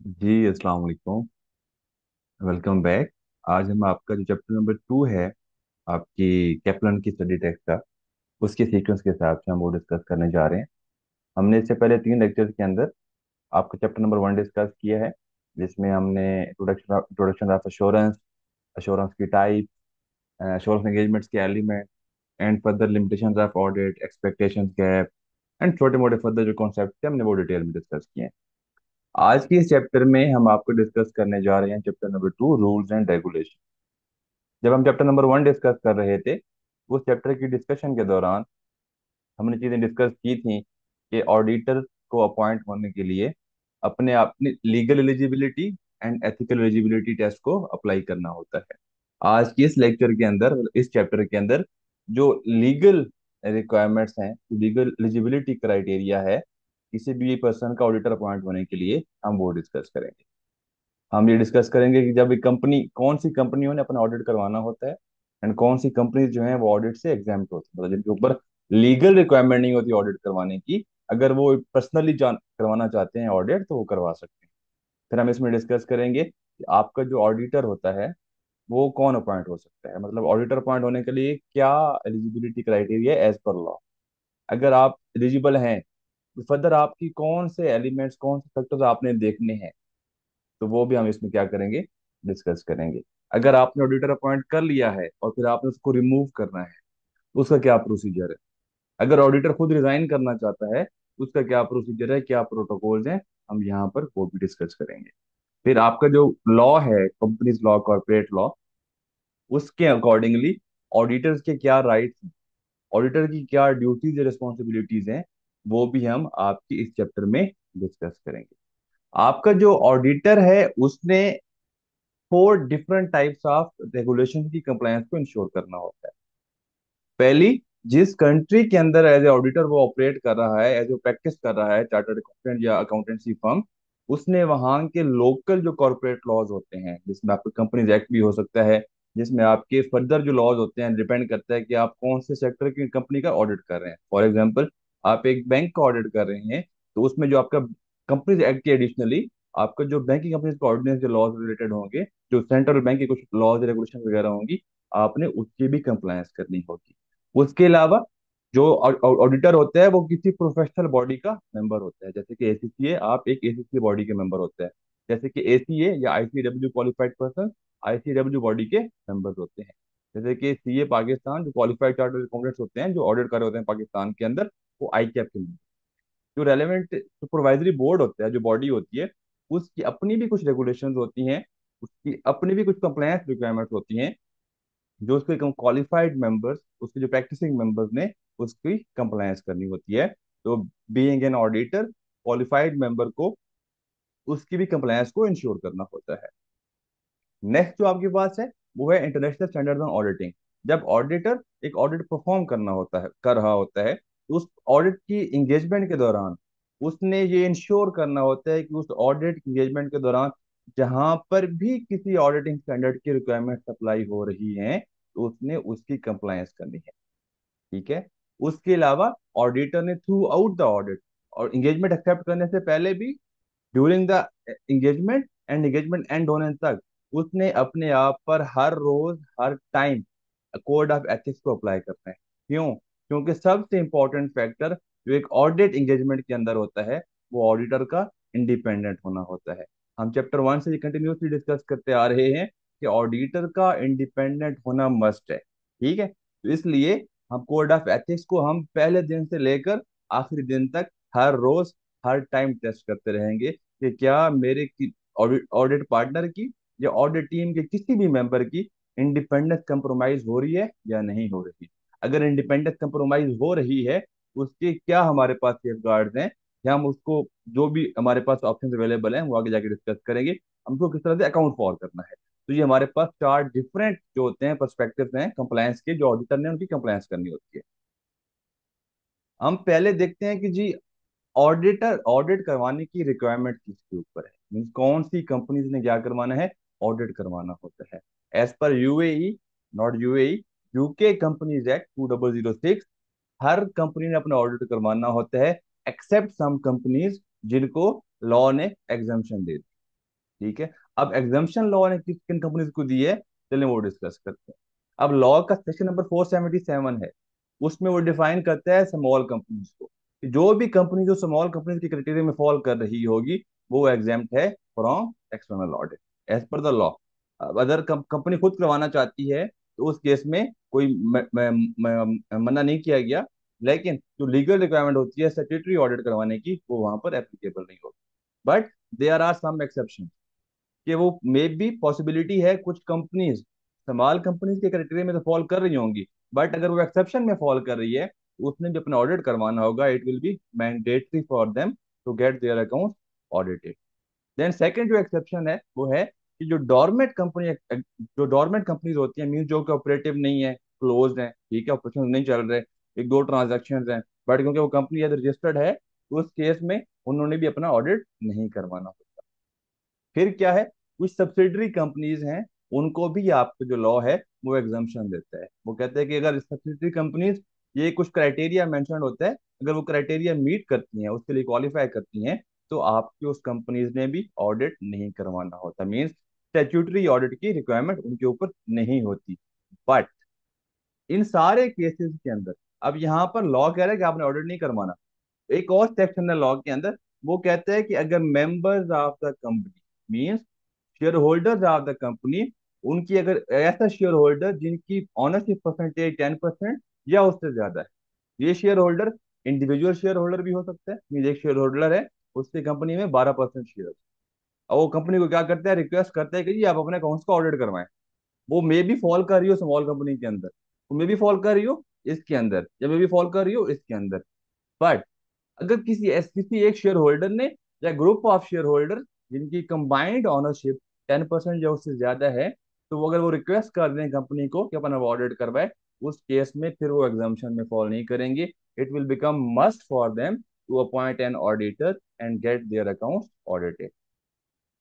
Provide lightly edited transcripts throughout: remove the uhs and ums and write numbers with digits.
जी अस्सलाम वालेकुम। Welcome back. आज हम आपका जो चैप्टर नंबर 2 है आपकी कैप्लन की स्टडी टेक्स्ट का, उसके सीक्वेंस के हिसाब से हम वो डिस्कस करने जा रहे हैं। हमने इससे पहले 3 लेक्चर्स के अंदर आपका चैप्टर नंबर 1 डिस्कस किया है, जिसमें हमने इंट्रोडक्शन ऑफ एश्योरेंस, एश्योरेंस की टाइप, एश्योरेंस एंगेजमेंट्स के element and further limitations of audit, expectations gap and छोटे मोटे फर्दर जो कॉन्सेप्ट थे हमने वो डिटेल में डिस्कस किए हैं। आज के इस चैप्टर में हम आपको डिस्कस करने जा रहे हैं chapter number 2, rules and regulation. जब हम चैप्टर नंबर 1 डिस्कस कर रहे थे, उस चैप्टर की डिस्कशन के दौरान हमने चीजें डिस्कस की थी कि ऑडिटर को अपॉइंट होने के लिए अपने अपनी legal eligibility and ethical eligibility test को अप्लाई करना होता है। आज की इस लेक्चर के अंदर, इस चैप्टर के अंदर, जो लीगल रिक्वायरमेंट्स हैं, लीगल एलिजिबिलिटी क्राइटेरिया है किसी भी पर्सन का ऑडिटर अपॉइंट होने के लिए, हम वो डिस्कस करेंगे। हम ये डिस्कस करेंगे कि जब एक कंपनी, कौन सी कंपनियों ने अपना ऑडिट करवाना होता है एंड कौन सी कंपनी जो है वो ऑडिट से एग्जाम्प्ट होती है, मतलब जिनके ऊपर लीगल रिक्वायरमेंट नहीं होती ऑडिट करवाने की। अगर वो पर्सनली जान करवाना चाहते हैं ऑडिट, तो वो करवा सकते हैं। फिर हम इसमें डिस्कस करेंगे कि आपका जो ऑडिटर होता है वो कौन अपॉइंट हो सकता है, मतलब ऑडिटर अपॉइंट होने के लिए क्या eligibility criteria as per law. अगर आप एलिजिबल हैं तो फर्दर आपकी कौन से एलिमेंट्स, कौन से फैक्टर्स आपने देखने हैं, तो वो भी हम इसमें क्या करेंगे, डिस्कस करेंगे। अगर आपने ऑडिटर अपॉइंट कर लिया है और फिर आपने उसको रिमूव करना है, तो उसका क्या प्रोसीजर है। अगर ऑडिटर खुद रिजाइन करना चाहता है, तो उसका क्या प्रोसीजर है, क्या प्रोटोकॉल्स हैं, हम यहाँ पर वो भी डिस्कस करेंगे। फिर आपका जो लॉ है, कंपनीज लॉ, कॉर्पोरेट लॉ, उसके अकॉर्डिंगली ऑडिटर्स के क्या राइट्स हैं, ऑडिटर की क्या ड्यूटीज रिस्पॉन्सिबिलिटीज हैं, वो भी हम आपकी इस चैप्टर में डिस्कस करेंगे। आपका जो ऑडिटर है उसने 4 डिफरेंट टाइप्स ऑफ रेगुलेशन की कंप्लायंस को इंश्योर करना होता है। पहली, जिस कंट्री के अंदर एज ए ऑडिटर वो ऑपरेट कर रहा है, एज ए प्रैक्टिस कर रहा है, चार्टर्ड अकाउंटेंट या अकाउंटेंसी फर्म, उसने वहां के लोकल जो कॉर्पोरेट लॉज होते हैं, जिसमें आपका कंपनीज एक्ट भी हो सकता है, जिसमें आपके फर्दर जो लॉज होते हैं, डिपेंड करता है कि आप कौन से सेक्टर की कंपनी का ऑडिट कर रहे हैं। फॉर एग्जाम्पल, आप एक बैंक का ऑडिट कर रहे हैं, तो उसमें जो आपका कंपनीज एक्ट के एडिशनली आपका जो बैंकिंग कंपनीज का ऑर्डिनेंस, जो लॉज रिलेटेड होंगे, जो सेंट्रल बैंक की कुछ लॉज रेगुलेशन वगैरह होंगी, आपने उसकी भी कंप्लायंस करनी होगी। उसके अलावा जो ऑडिटर होता है वो किसी प्रोफेशनल बॉडी का मेंबर होता है, जैसे कि एसीसीए, आप एक एसीसीए बॉडी के मेंबर होते हैं। जैसे कि एसीए या ICW qualified person ICW body के मेंबर्स होते हैं। जैसे कि सीए पाकिस्तान, जो क्वालिफाइड चार्टर्ड अकाउंटेंट्स होते हैं, जो ऑडिट कर रहे होते हैं पाकिस्तान के अंदर, वो आई कैप के मेंबर। जो रेलेवेंट सुपरवाइजरी बोर्ड होता है, जो बॉडी होती है, उसकी अपनी भी कुछ रेगुलेशंस होती हैं, उसकी अपनी भी कुछ कंप्लायंस रिक्वायरमेंट्स होती हैं, जो उसके क्वालिफाइड मेंबर्स, उसके जो प्रैक्टिसिंग मेंबर्स ने उसकी कंप्लायंस करनी होती है। तो being an auditor, qualified member को उसकी भी कंप्लायंस को इंश्योर करना होता है। नेक्स्ट जो आपके पास है वो है इंटरनेशनल स्टैंडर्ड्स ऑन ऑडिटिंग। जब ऑडिटर एक ऑडिट परफॉर्म करना होता है, कर रहा होता है, तो उस ऑडिट की एंगेजमेंट के दौरान उसने ये इंश्योर करना होता है कि उस ऑडिट एंगेजमेंट के दौरान जहां पर भी किसी ऑडिटिंग स्टैंडर्ड की रिक्वायरमेंट अप्लाई हो रही है, तो उसने उसकी कंप्लायंस करनी है। ठीक है। उसके अलावा ऑडिटर ने थ्रू आउट द ऑडिट, और एंगेजमेंट एक्सेप्ट करने से पहले भी, during the engagement and engagement and होने तक, उसने अपने आप पर हर रोज, हर टाइम कोड ऑफ एथिक्स को अप्लाई करना है। क्यों? क्योंकि सबसे इंपॉर्टेंट फैक्टर जो एक ऑडिट एंगेजमेंट के अंदर होता है, वो ऑडिटर का इंडिपेंडेंट होना होता है। हम चैप्टर 1 से कंटिन्यूसली डिस्कस करते आ रहे हैं कि ऑडिटर का इंडिपेंडेंट होना मस्ट है। ठीक है, तो इसलिए हम कोड ऑफ एथिक्स को हम पहले दिन से लेकर आखिरी दिन तक हर रोज, हर टाइम टेस्ट करते रहेंगे कि क्या मेरे की ऑडिट ऑडिट पार्टनर की या ऑडिट टीम के किसी भी मेंबर की इंडिपेंडेंस कंप्रोमाइज हो रही है या नहीं हो रही। अगर इंडिपेंडेंस कंप्रोमाइज हो रही है, उसके क्या हमारे पास सेफ गार्ड्स हैं, या हम उसको, जो भी हमारे पास ऑप्शन अवेलेबल हैं वो आगे जाके डिस्कस करेंगे, हमको किस तरह से अकाउंट फॉर करना है। तो ये हमारे पास 4 डिफरेंट जो होते हैं पर्सपेक्टिव हैं कंप्लायंस के, जो ऑडिटर ने उनकी कंप्लायंस करनी होती है। हम पहले देखते हैं कि जी ऑडिटर ऑडिट करवाने की रिक्वायरमेंट किसके ऊपर है, मीन्स कौन सी कंपनीज ने क्या करवाना है, ऑडिट करवाना होता है। As per UAE, not UAE, UK companies act 2006, हर कंपनी ने अपना ऑडिट करवाना होता है, एक्सेप्ट सम कंपनीज जिनको लॉ ने एग्जाम्पशन दे दी। ठीक है। अब एग्जाम्पशन लॉ ने किस किन कंपनीज को दी है, चलिए वो डिस्कस करते हैं। अब लॉ का सेक्शन नंबर 477 है, उसमें वो डिफाइन करता है स्मॉल कंपनीज को, कि जो भी कंपनी जो स्मॉल कंपनीज के क्राइटेरिया में फॉल कर रही होगी वो एग्जाम्प्ट है from external audit as per the law. अब अगर कंपनी खुद करवाना चाहती है तो उस केस में कोई मना नहीं किया गया, लेकिन जो लीगल रिक्वायरमेंट होती है स्टैट्यूटरी ऑडिट करवाने की वो वहां पर एप्लीकेबल नहीं होती। But there are some exception, कि वो मे बी पॉसिबिलिटी है कुछ कंपनीज स्मॉल कंपनीज के क्राइटेरिया में तो फॉल कर रही होंगी, बट अगर वो एक्सेप्शन में फॉल कर रही है तो उसने भी अपना ऑडिट करवाना होगा, it will be mandatory for them to get their account audited. Then second जो एक्सेप्शन है वो है कि जो डॉर्मेंट कंपनीज होती हैं, मीन जो कि ऑपरेटिव नहीं है, क्लोज है, ठीक है, ऑपरेशन नहीं चल रहे, एक दो ट्रांजेक्शन हैं, बट क्योंकि वो कंपनी रजिस्टर्ड है तो उस केस में उन्होंने भी अपना ऑडिट नहीं करवाना होता। फिर क्या है, कुछ सब्सिडरी कंपनीज हैं, उनको भी आपका जो लॉ है वो एग्जाम्पशन देता है। वो कहते हैं कि अगर सब्सिडरी कंपनीज, ये कुछ क्राइटेरिया मेंशन होता है, अगर वो क्राइटेरिया मीट करती हैं, उसके लिए क्वालिफाई करती हैं, तो आपकी उस कंपनीज ने भी ऑडिट नहीं करवाना होता, मीन्स स्टैट्यूटरी ऑडिट की रिक्वायरमेंट उनके ऊपर नहीं होती। बट इन सारे केसेस के अंदर अब यहाँ पर लॉ कह रहा है कि आपने ऑडिट नहीं करवाना। एक और सेक्शन है लॉ के अंदर, वो कहता है कि अगर members of the company, means share holders of the company, उनकी अगर ऐसा शेयर होल्डर जिनकी ऑनरशिप परसेंटेज 10% या उससे ज्यादा है, ये share holder individual share holder भी हो सकता है, मीन एक शेयर होल्डर है, उसकी कंपनी में 12% शेयर, और वो कंपनी को क्या करता है, रिक्वेस्ट करता है कि जी आप अपने अकाउंट्स को ऑडिट करवाएं। वो मे भी फॉल कर रही हो स्मॉल कंपनी के अंदर, वो मे भी फॉल कर रही हो इसके अंदर, या मे भी फॉल कर रही हो इसके अंदर। बट अगर किसी एक शेयर होल्डर ने या ग्रुप ऑफ शेयर होल्डर जिनकी कंबाइंड ऑनरशिप 10% या उससे ज्यादा है, तो वो अगर वो रिक्वेस्ट कर दें कंपनी को कि अपना ऑडिट करवाए, उस केस में फिर वो एग्जाम्पशन में फॉल नहीं करेंगे। It will become must for them to appoint an auditor and get their accounts audited.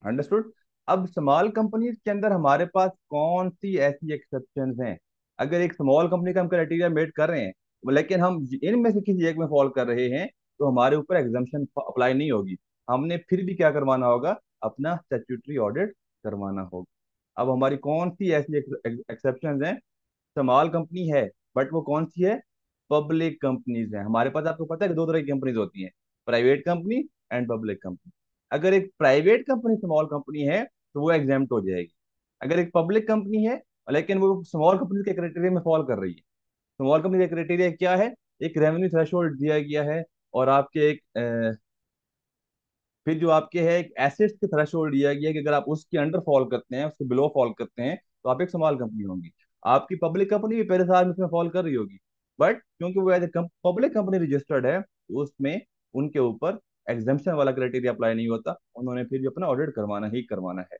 Understood. अब स्मॉल कंपनीज के अंदर हमारे पास कौन सी ऐसी एक्सेप्शंस हैं, अगर एक स्मॉल कंपनी का हम क्राइटेरिया मेट कर रहे हैं लेकिन हम इनमें से किसी एक में फॉल कर रहे हैं, तो हमारे ऊपर एग्जाम्पशन अप्लाई नहीं होगी, हमने फिर भी क्या करवाना होगा, अपना स्टैट्यूटरी ऑडिट करवाना होगा। अब हमारी कौन सी ऐसी एक्सेप्शंस हैं, स्मॉल कंपनी है बट वो कौन सी है, पब्लिक कंपनीज है हमारे पास। आपको पता है कि दो तरह की कंपनीज होती हैं, private company and public company. अगर एक प्राइवेट कंपनी स्मॉल कंपनी है तो वो एग्जाम्प्ट हो जाएगी। अगर एक पब्लिक कंपनी है लेकिन वो स्मॉल कंपनी के क्राइटेरिया में फॉल कर रही है, स्मॉल कंपनी का क्राइटेरिया क्या है, एक रेवेन्यू थ्रेशोल्ड दिया गया है, और आपके एक फिर जो आपके है एक एसेट्स के थ्रेशोल्ड दिया गया है कि अगर आप उसके अंडर फॉल करते हैं, उसके बिलो फॉल करते हैं, तो आप एक स्मॉल कंपनी होंगी। आपकी पब्लिक कंपनी भी पहले साल में उसमें फॉल कर रही होगी, बट क्योंकि वो as a public company registered है, तो उसमें उनके ऊपर एग्जाम्पशन वाला क्राइटेरिया अप्लाई नहीं होता, उन्होंने फिर भी अपना ऑडिट करवाना ही करवाना है।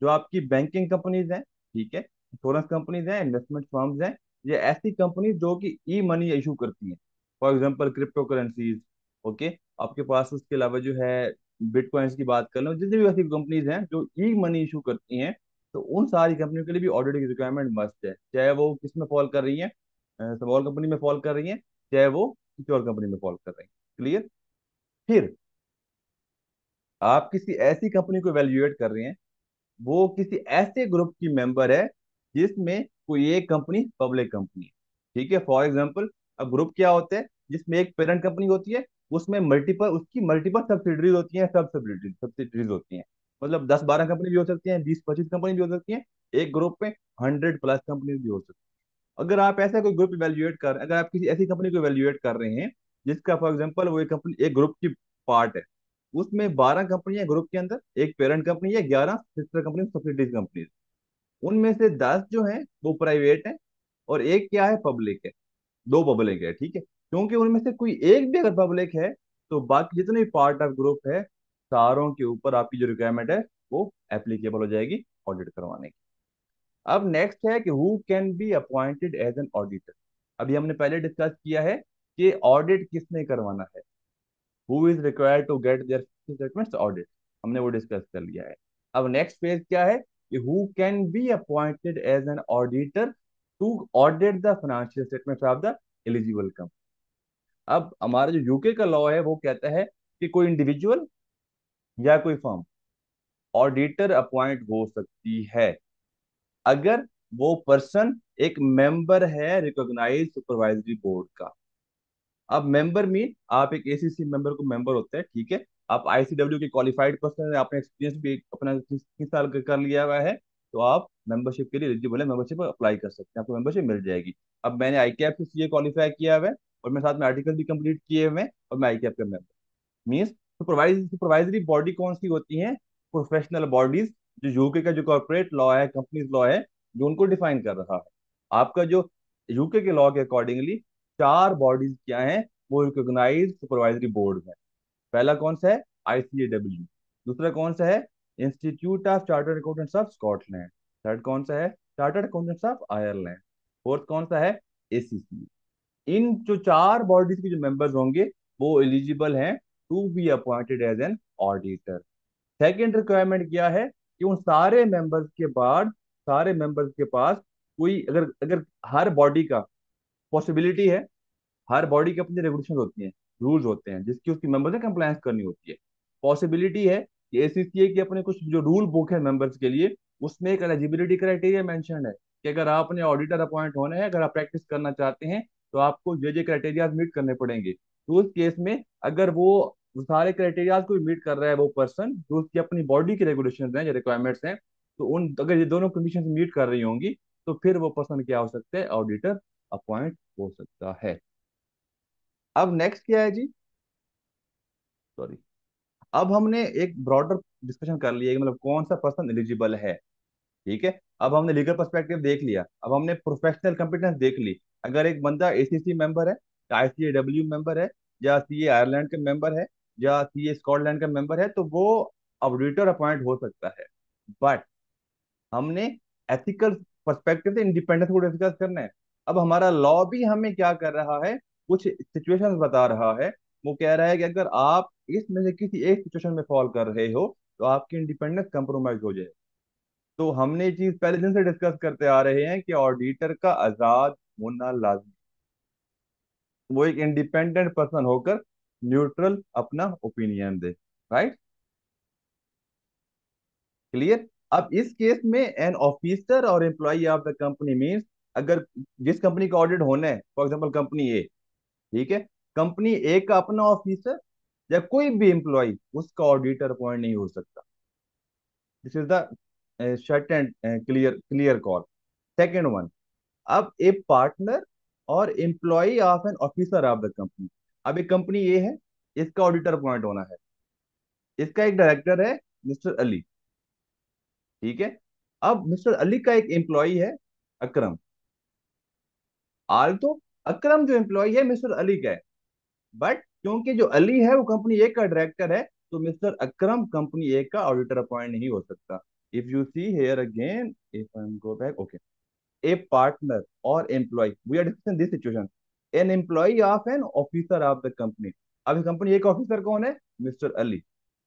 जो आपकी बैंकिंग कंपनीज हैं, ठीक है, इंश्योरेंस कंपनीज हैं, इन्वेस्टमेंट फर्म्स हैं, ये ऐसी कंपनी जो कि ई मनी इशू करती हैं, for example crypto currencies, okay, आपके पास उसके अलावा जो है बिटकॉइंस की बात कर लो, जितनी भी ऐसी कंपनीज हैं जो ई मनी इशू करती हैं, तो उन सारी कंपनियों के लिए भी ऑडिट की रिक्वायरमेंट मस्ट है, चाहे वो किस में फॉल कर रही हैं, स्मॉल कंपनी में फॉल कर रही हैं, चाहे वो किसी और कंपनी में फॉल कर रही हैं। क्लियर। फिर आप किसी ऐसी कंपनी को वैल्यूएट कर रहे हैं, वो किसी ऐसे ग्रुप की मेंबर है जिसमें कोई एक कंपनी पब्लिक कंपनी है, ठीक है, फॉर एग्जांपल। अब ग्रुप क्या होता है, जिसमें एक पेरेंट कंपनी होती है, उसमें मल्टीपल सब्सिडरीज होती हैं, सब सब्सिडरीज होती हैं, मतलब 10-12 कंपनी भी हो सकती हैं, 20-25 कंपनी भी हो सकती हैं, एक ग्रुप में 100+ कंपनी भी हो सकती है। अगर आप ऐसा कोई ग्रुप इवेल्युएट कर अगर आप किसी ऐसी कंपनी को इवेल्युएट कर रहे हैं जिसका फॉर एग्जांपल वो एक कंपनी एक ग्रुप की पार्ट है, उसमें 12 कंपनियां ग्रुप के अंदर, एक पेरेंट कंपनी है, 11 सिस्टर कंपनी सब्सिडीज कंपनी, उनमें से 10 जो है वो प्राइवेट है और एक क्या है, पब्लिक है, दो पब्लिक है, ठीक है। क्योंकि उनमें से कोई एक भी अगर पब्लिक है तो बाकी जितने भी पार्ट ऑफ ग्रुप है सारों के ऊपर आपकी जो रिक्वायरमेंट है वो एप्लीकेबल हो जाएगी ऑडिट करवाने की। अब नेक्स्ट है कि who can be appointed as an auditor. अभी हमने पहले डिस्कस किया है कि ऑडिट किसने करवाना है, who is required to get their statements audit, हमने वो डिस्कस कर लिया है। अब नेक्स्ट फेज क्या है कि who can be appointed as an auditor to audit the financial statements of the eligible company. अब हमारा जो यूके का लॉ है वो कहता है कि कोई इंडिविजुअल या कोई फर्म ऑडिटर अपॉइंट हो सकती है अगर वो पर्सन एक मेंबर है रिकॉग्नाइज सुपरवाइजरी बोर्ड का। अब मेंबर मीन आप एक एसीसी मेंबर को मेंबर होते हैं, ठीक है। आप आईसीडब्ल्यू के क्वालिफाइड पर्सन है, आपने एक्सपीरियंस भी अपना किस साल का कर लिया हुआ है, तो आप मेंबरशिप के लिए एलिजिबल है, मेंबरशिप अप्लाई कर सकते हैं, आपको मेंबरशिप मिल जाएगी। अब मैंने आईकैप से सीए क्वालिफाई किया हुआ है और मैं साथ में आर्टिकल भी कंप्लीट किए हुए हैं और मैं आईकैप का मेंबर। मीन्स सुपरवाइजरी बॉडी कौन सी होती है? प्रोफेशनल बॉडीज, जो यूके का जो कॉर्पोरेट लॉ है, कंपनीज लॉ है, जो उनको डिफाइन कर रहा है। आपका जो यूके के लॉ के अकॉर्डिंगली चार बॉडीज क्या हैं, वो रिकॉग्नाइज सुपरवाइजरी बोर्ड है। पहला कौन सा है? आईसीएडब्ल्यू। दूसरा कौन सा है? Institute of chartered accountants of Scotland. Third कौन सा है? Chartered accountants of Ireland. Fourth कौन सा है? एसीसी। इन जो चार बॉडीज के जो मेंबर्स होंगे वो एलिजिबल हैं to be appointed as an auditor. Second requirement क्या है कि उन सारे मेंबर्स के बाद, सारे मेंबर्स के पास कोई, अगर अगर हर बॉडी का पॉसिबिलिटी है, हर बॉडी की अपनी रेगुलेशन होती हैं, रूल्स होते हैं जिसकी उसकी मेंबर्स ने कंप्लायंस करनी होती है। पॉसिबिलिटी है कि एसीसीए की अपने कुछ जो रूल बुक है मेंबर्स के लिए, उसमें एक एलिजिबिलिटी क्राइटेरिया मेंशन्ड है कि अगर आपने ऑडिटर अपॉइंट होना है, अगर आप प्रैक्टिस करना चाहते हैं, तो आपको ये क्राइटेरिया मीट करने पड़ेंगे। तो उस केस में अगर वो सारे क्राइटेरिया को मीट कर रहा है वो पर्सन, जो उसकी अपनी बॉडी की रेगुलेशन है या रिक्वायरमेंट्स हैं, तो उन अगर ये दोनों कंडीशन मीट कर रही होंगी, तो फिर वो पर्सन क्या हो सकता है? ऑडिटर अपॉइंट हो सकता है। अब नेक्स्ट क्या है जी? सॉरी। अब हमने एक ब्रॉडर डिस्कशन कर लिया कि मतलब कौन सा पर्सन एलिजिबल है, ठीक है। अब हमने लीगल पर्सपेक्टिव देख लिया, अब हमने प्रोफेशनल कंपिटेंस देख ली। अगर एक बंदा एसीसी मेंबर है, आईसीएडब्ल्यू मेंबर है, या सीए आयरलैंड का मेंबर है, या सीए स्कॉटलैंड का मेंबर है, तो वो ऑडिटर अपॉइंट हो सकता है। बट हमने एथिकल पर्सपेक्टिव से इंडिपेंडेंस को डिस्कस करना है। अब हमारा लॉ भी हमें क्या कर रहा है, कुछ सिचुएशंस बता रहा है। वो कह रहा है कि अगर आप इसमें से किसी एक सिचुएशन में फॉल कर रहे हो, तो आपकी इंडिपेंडेंस कंप्रोमाइज हो जाए। तो हमने ये चीज पहले दिन से डिस्कस करते आ रहे हैं कि ऑडिटर का आजाद होना लाजमी, वो एक इंडिपेंडेंट पर्सन होकर न्यूट्रल अपना ओपिनियन दे। राइट? क्लियर? अब इस केस में एन ऑफिसर और employee of the company means, अगर जिस कंपनी का ऑडिट होना है, फॉर एग्जांपल कंपनी ए, ठीक है, कंपनी ए का अपना ऑफिसर या कोई भी एम्प्लॉय उसका ऑडिटर अपॉइंट नहीं हो सकता। This is the short and clear clear call. Second one, अब ए पार्टनर और employee of an officer of the company. अब एक कंपनी ए है, इसका ऑडिटर अपॉइंट होना है, इसका एक डायरेक्टर है मिस्टर अली, ठीक है। अब मिस्टर अली का एक एम्प्लॉय है अकरम। आल तो अकरम जो एम्प्लॉय है मिस्टर अली का है, बट क्योंकि जो अली है वो कंपनी ए का डायरेक्टर है, तो मिस्टर अकरम कंपनी ए का ऑडिटर अपॉइंट नहीं हो सकता। If you see here again, if I go back, okay, a partner or employee, we are discussing this situation, an employee of an officer of the company। अब company एक officer कौन है? Mister Ali.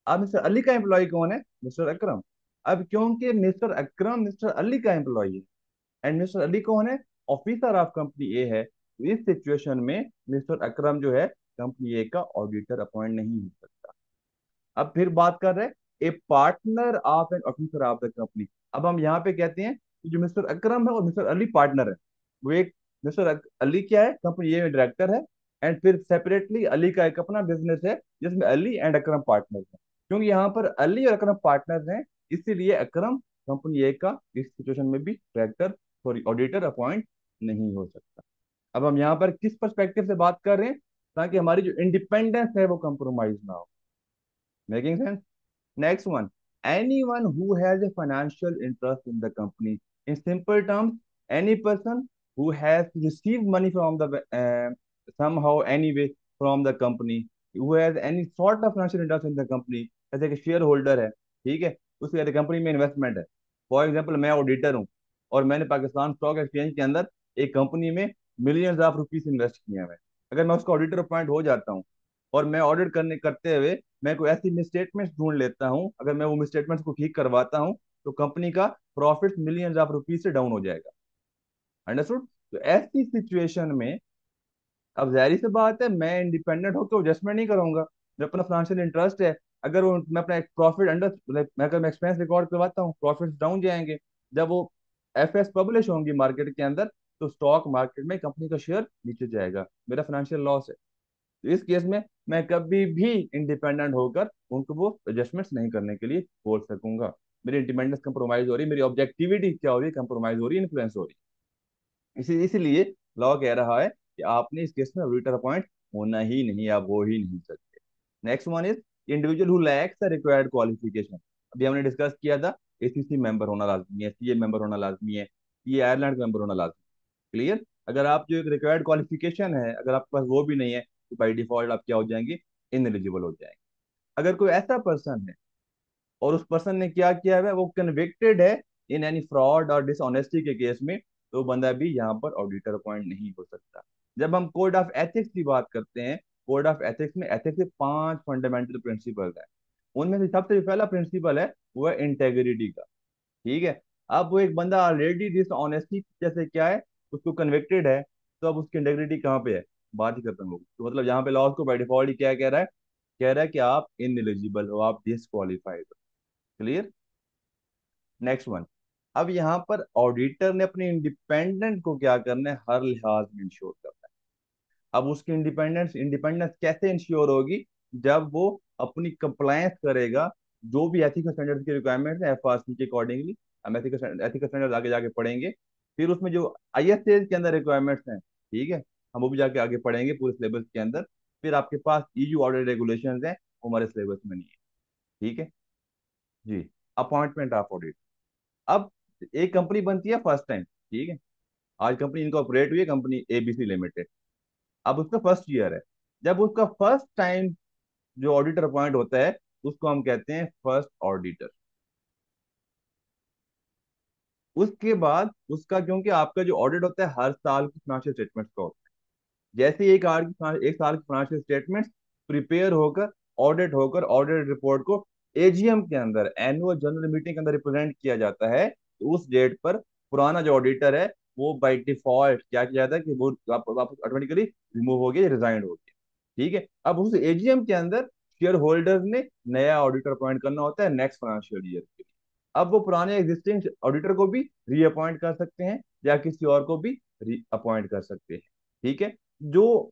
अब mister Ali का employ कौन है? Mister अकरम। अब क्योंकि मिस्टर अकरम मिस्टर अली का एम्प्लॉय है एंड मिस्टर अली कौन है? ऑफिसर ऑफ कंपनी ए है, तो इस सिचुएशन में मिस्टर अकरम जो है कंपनी ए का ऑडिटर अपॉइंट नहीं हो सकता। अब फिर बात कर रहे हैं a partner of an officer of the company. अब हम यहाँ पे कहते हैं कि जो मिस्टर अकरम है और मिस्टर अली पार्टनर है, वो एक मिस्टर अली क्या है? कंपनी ए में डायरेक्टर है, एंड फिर सेपरेटली अली का एक अपना बिजनेस है जिसमें अली एंड अकरम पार्टनर है। क्योंकि यहाँ पर अली और अकरम पार्टनर हैं, इसीलिए अकरम कंपनी ए का इस सिचुएशन में भी डायरेक्टर, सॉरी, ऑडिटर अपॉइंट नहीं हो सकता। अब हम यहाँ पर किस पर्सपेक्टिव से बात कर रहे हैं, ताकि हमारी जो इंडिपेंडेंस है वो कंप्रोमाइज ना हो। Making sense? Next one, anyone who has a financial interest in the company. In simple terms, any person who has received money from the somehow anyway from the company, who has any sort of financial interest in the company, जैसे कि share holder है, ठीक है, उसके company में investment है। For example मैं auditor हूँ और मैंने पाकिस्तान स्टॉक एक्सचेंज के अंदर एक कंपनी में मिलियंस ऑफ रुपीस इन्वेस्ट किए हैं। अगर मैं उसका ऑडिटर अपॉइंट हो जाता हूँ और मैं ऑडिट करने करते हुए मैं कोई ऐसी मिसस्टेटमेंट्स ढूंढ लेता हूँ, अगर मैं वो मिसस्टेटमेंट्स को ठीक करवाता हूँ, तो कंपनी का प्रॉफिट मिलियंस ऑफ रुपीज से डाउन हो जाएगा। अंडरस्टूड? तो ऐसी सिचुएशन में अब जाहिर सी बात है मैं इंडिपेंडेंट होकर एडजस्टमेंट नहीं करूंगा, जो अपना फाइनेंशियल इंटरेस्ट है अगर वो मैं अपना प्रॉफिट अंडर, मैं अगर मैं एक्सपेंस रिकॉर्ड करवाता हूँ, प्रॉफिट्स डाउन जाएंगे। जब वो एफएस पब्लिश होंगी मार्केट के अंदर, तो स्टॉक मार्केट में कंपनी का शेयर नीचे जाएगा, मेरा फाइनेंशियल लॉस है। तो इस केस में मैं कभी भी इंडिपेंडेंट होकर उनको वो एडजस्टमेंट्स नहीं करने के लिए बोल सकूंगा। मेरी इंडिपेंडेंस कंप्रोमाइज हो रही है, मेरी ऑब्जेक्टिविटी क्या हो रही है, कंप्रोमाइज हो रही है, इन्फ्लुएंस हो रही है। इसीलिए लॉ कह रहा है कि आपने इस केस में ऑडिटर अपॉइंट होना ही नहीं, आप वो ही नहीं सकते। Next one is individual who lakhs the required qualification. अभी हमने डिस्कस किया था एसीसी मेंबर होना लाजमी है, सीए मेंबर होना लाजमी है, ये आयरलैंड मेंबर होना लाजमी है। क्लियर? अगर आप जो एक रिक्वायर्ड क्वालिफिकेशन है, अगर आपके पास वो भी नहीं है, तो बाई डिफॉल्ट आप क्या हो जाएंगे, इनएलिजिबल हो जाएंगे। अगर कोई ऐसा पर्सन है और उस पर्सन ने क्या किया है, वो कन्विक्टेड है इन एनी फ्रॉड और डिसऑनेस्टी के केस में, तो बंदा भी यहाँ पर ऑडिटर अपॉइंट नहीं हो सकता। जब हम कोड ऑफ एथिक्स की बात करते हैं, कोड ऑफ एथिक्स में एथिक्स के 5 फंडामेंटल प्रिंसिपल है। उनमें से सबसे पहला प्रिंसिपल है वो है इंटेग्रिटी का। ठीक है? अब वो एक बंदा ऑलरेडी डिसऑनेस्टी जैसे क्या है, उसको कन्विक्टेड है, तो अब उसकी इंटेग्रिटी कहाँ पे है, बात ही खत्म होगी। तो मतलब यहाँ पे लॉ को बाय डिफॉल्ट ही क्या कह रहा है, कह रहा है कि आप इनएलिजिबल हो, आप डिसक्वालिफाइड हो। क्लियर? Next one. अब यहाँ पर ऑडिटर ने अपने इंडिपेंडेंट को क्या करना है, हर लिहाज में इंश्योर करना है। अब उसकी इंडिपेंडेंस इंडिपेंडेंस कैसे इंश्योर होगी, जब वो अपनी कंप्लायंस करेगा जो भी एथिकल स्टैंडर्ड्स की रिक्वायरमेंट है एफआरसी के अकॉर्डिंगली। हम एथिकल स्टैंडर्ड आगे जाके पढ़ेंगे। फिर उसमें जो आईएसए के अंदर रिक्वायरमेंट्स हैं, ठीक है, हम वो भी जाके आगे पढ़ेंगे पूरे सिलेबस के अंदर। फिर आपके पास ईयू ऑडिट रेगुलेशंस हैं, वो हमारे सिलेबस में नहीं है। ठीक है जी। Appointment of audit. अब एक कंपनी बनती है फर्स्ट टाइम, ठीक है, आज कंपनी इनकॉर्पोरेट हुई है, कंपनी एबीसी लिमिटेड। अब उसका फर्स्ट ईयर है। जब उसका फर्स्ट टाइम जो ऑडिटर अपॉइंट होता है, उसको हम कहते हैं फर्स्ट ऑडिटर। उसके बाद उसका, क्योंकि आपका जो ऑडिट होता है हर साल की फाइनेंशियल स्टेटमेंट का होता है, जैसे ही एक साल की फाइनेंशियल स्टेटमेंट प्रिपेयर होकर, ऑडिट होकर, ऑडिट रिपोर्ट को एजीएम के अंदर, एनुअल जनरल मीटिंग के अंदर रिप्रेजेंट किया जाता है, तो उस डेट पर पुराना जो ऑडिटर है वो बाय डिफॉल्ट क्या किया जाता है कि वो वापस ऑटोमेटिकली रिमूव हो गया, रिजाइन हो गया। ठीक है? अब उस एजीएम के अंदर शेयर होल्डर्स ने नया ऑडिटर अपॉइंट करना होता है नेक्स्ट फाइनेंशियल ईयर के लिए। अब वो पुराने एग्जिस्टिंग ऑडिटर को भी रीअपॉइंट कर सकते हैं या किसी और को भी री अपॉइंट कर सकते हैं। ठीक है? जो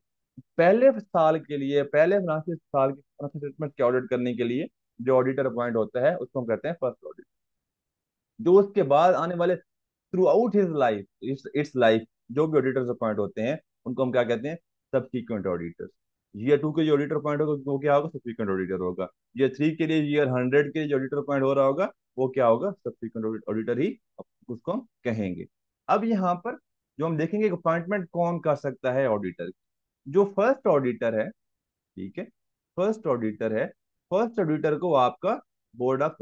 पहले साल के लिए, पहले फाइनेंशियल साल के फाइनेंशियल स्टेटमेंट के ऑडिट करने के लिए जो ऑडिटर अपॉइंट होता है, उसको हम कहते हैं फर्स्ट ऑडिटर। जो उसके बाद आने वाले through out his life, it's life, जो भी ऑडिटर्स अपॉइंट होते हैं, उनको हम क्या कहते हैं, सब्सीक्वेंट ऑडिटर्स। ईयर 2 के जो ऑडिटर अपॉइंट होगा वो क्या होगा, सब्सीक्वेंट ऑडिटर होगा। ईयर 3 के लिए, ईयर 100 के लिए जो ऑडिटर अपॉइंट हो रहा होगा, वो क्या होगा, सब्सीक्वेंट ऑडिटर ही उसको हम कहेंगे। अब यहाँ पर जो हम देखेंगे अपॉइंटमेंट कौन कर सकता है ऑडिटर, जो फर्स्ट ऑडिटर है, ठीक है, फर्स्ट ऑडिटर है, फर्स्ट ऑडिटर को आपका बोर्ड ऑफ